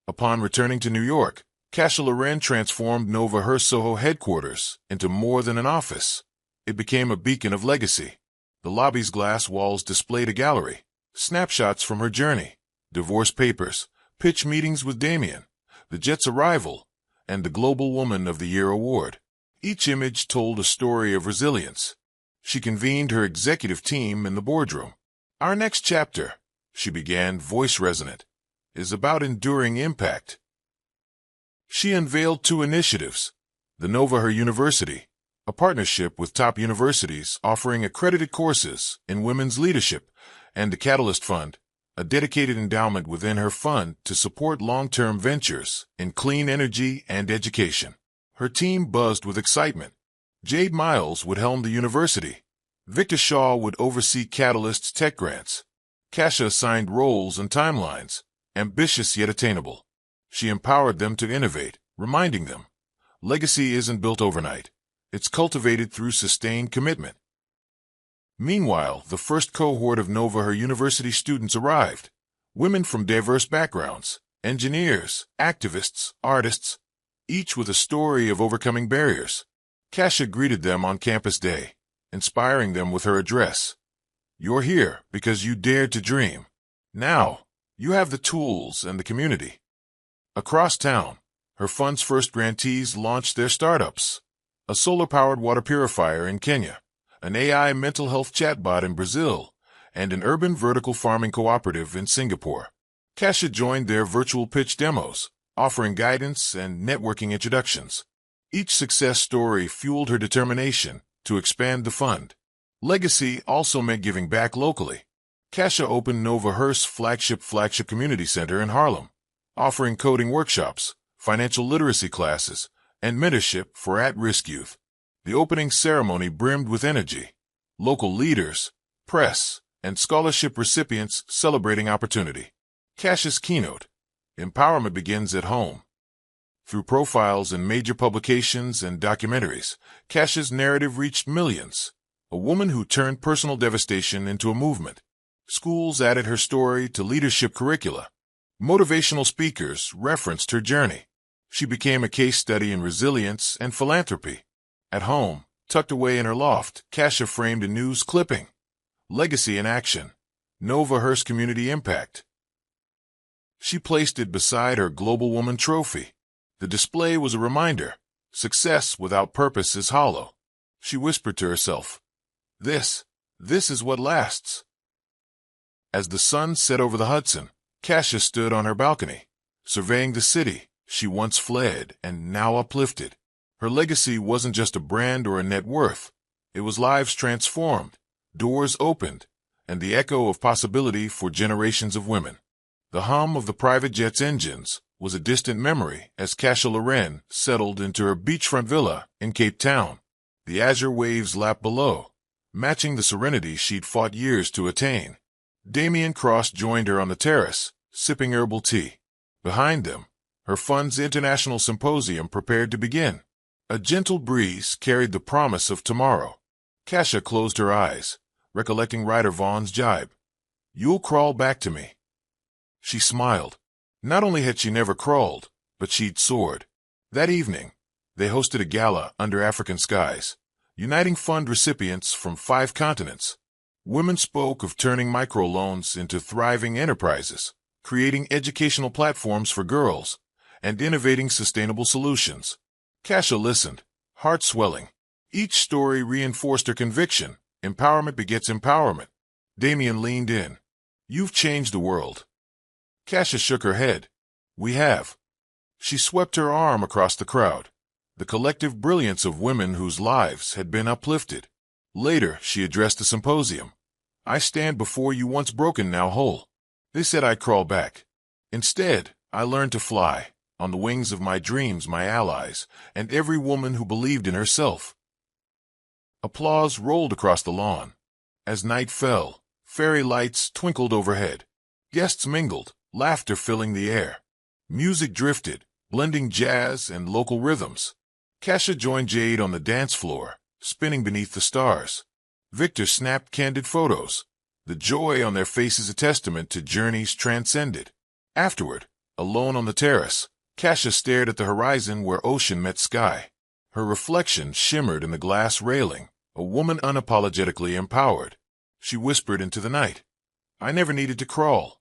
Upon returning to New York, Kasha Loren transformed Novaher Soho headquarters into more than an office. It became a beacon of legacy. The lobby's glass walls displayed a gallery, snapshots from her journey, divorce papers, pitch meetings with Damien, the jet's arrival, and the Global Woman of the Year award. Each image told a story of resilience. She convened her executive team in the boardroom. Our next chapter, she began, voice resonant, is about enduring impact. She unveiled 2 initiatives, the Novaher University, a partnership with top universities offering accredited courses in women's leadership, and the Catalyst Fund, a dedicated endowment within her fund to support long-term ventures in clean energy and education. Her team buzzed with excitement. Jade Miles would helm the university. Victor Shaw would oversee Catalyst's tech grants. Kasha assigned roles and timelines, ambitious yet attainable. She empowered them to innovate, reminding them, legacy isn't built overnight. It's cultivated through sustained commitment. Meanwhile, the first cohort of Novaher University students arrived. Women from diverse backgrounds, engineers, activists, artists, each with a story of overcoming barriers. Kasha greeted them on campus day, inspiring them with her address. You're here because you dared to dream. Now, you have the tools and the community. Across town, her fund's first grantees launched their startups. A solar-powered water purifier in Kenya, an AI mental health chatbot in Brazil, and an urban vertical farming cooperative in Singapore. Kasha joined their virtual pitch demos, offering guidance and networking introductions. Each success story fueled her determination to expand the fund. Legacy also meant giving back locally. Kasha opened Novaher's flagship community center in Harlem, offering coding workshops, financial literacy classes, and mentorship for at-risk youth. The opening ceremony brimmed with energy. Local leaders, press, and scholarship recipients celebrating opportunity. Kasha's keynote, empowerment begins at home. Through profiles in major publications and documentaries, Kasha's narrative reached millions. A woman who turned personal devastation into a movement. Schools added her story to leadership curricula. Motivational speakers referenced her journey. She became a case study in resilience and philanthropy. At home, tucked away in her loft, Kasha framed a news clipping. Legacy in action. Novaher's community impact. She placed it beside her Global Woman trophy. The display was a reminder. Success without purpose is hollow. She whispered to herself, This is what lasts. As the sun set over the Hudson, Cassia stood on her balcony, surveying the city she once fled and now uplifted. Her legacy wasn't just a brand or a net worth. It was lives transformed, doors opened, and the echo of possibility for generations of women. The hum of the private jet's engines was a distant memory as Cassia Loren settled into her beachfront villa in Cape Town. The azure waves lapped below, matching the serenity she'd fought years to attain. Damian Cross joined her on the terrace, sipping herbal tea. Behind them, her fund's international symposium prepared to begin. A gentle breeze carried the promise of tomorrow. Cassia closed her eyes, recollecting Ryder Vaughan's jibe. "You'll crawl back to me." She smiled. Not only had she never crawled, but she'd soared. That evening, they hosted a gala under African skies, uniting fund recipients from 5 continents. Women spoke of turning microloans into thriving enterprises, creating educational platforms for girls, and innovating sustainable solutions. Cassia listened, heart swelling. Each story reinforced her conviction: empowerment begets empowerment. Damian leaned in. "You've changed the world." Cassia shook her head. "We have." She swept her arm across the crowd, the collective brilliance of women whose lives had been uplifted. Later, she addressed the symposium. "I stand before you once broken, now whole. They said I'd crawl back. Instead, I learned to fly, on the wings of my dreams, my allies, and every woman who believed in herself." Applause rolled across the lawn. As night fell, fairy lights twinkled overhead. Guests mingled, laughter filling the air. Music drifted, blending jazz and local rhythms. Cassia joined Jade on the dance floor, spinning beneath the stars. Victor snapped candid photos, the joy on their faces a testament to journeys transcended. Afterward, alone on the terrace, Cassia stared at the horizon where ocean met sky. Her reflection shimmered in the glass railing, a woman unapologetically empowered. She whispered into the night, "I never needed to crawl."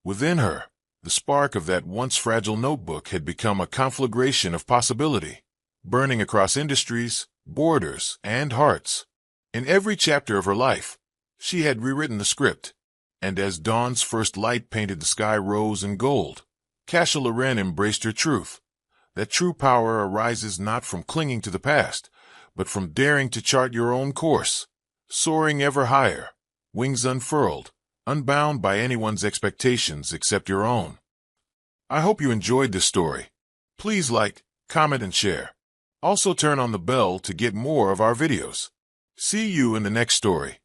Within her, the spark of that once fragile notebook had become a conflagration of possibility, burning across industries, borders, and hearts. In every chapter of her life, she had rewritten the script, and as dawn's first light painted the sky rose and gold, Cassia Loren embraced her truth, that true power arises not from clinging to the past, but from daring to chart your own course, soaring ever higher, wings unfurled, unbound by anyone's expectations except your own. I hope you enjoyed this story. Please like, comment, and share. Also turn on the bell to get more of our videos. See you in the next story.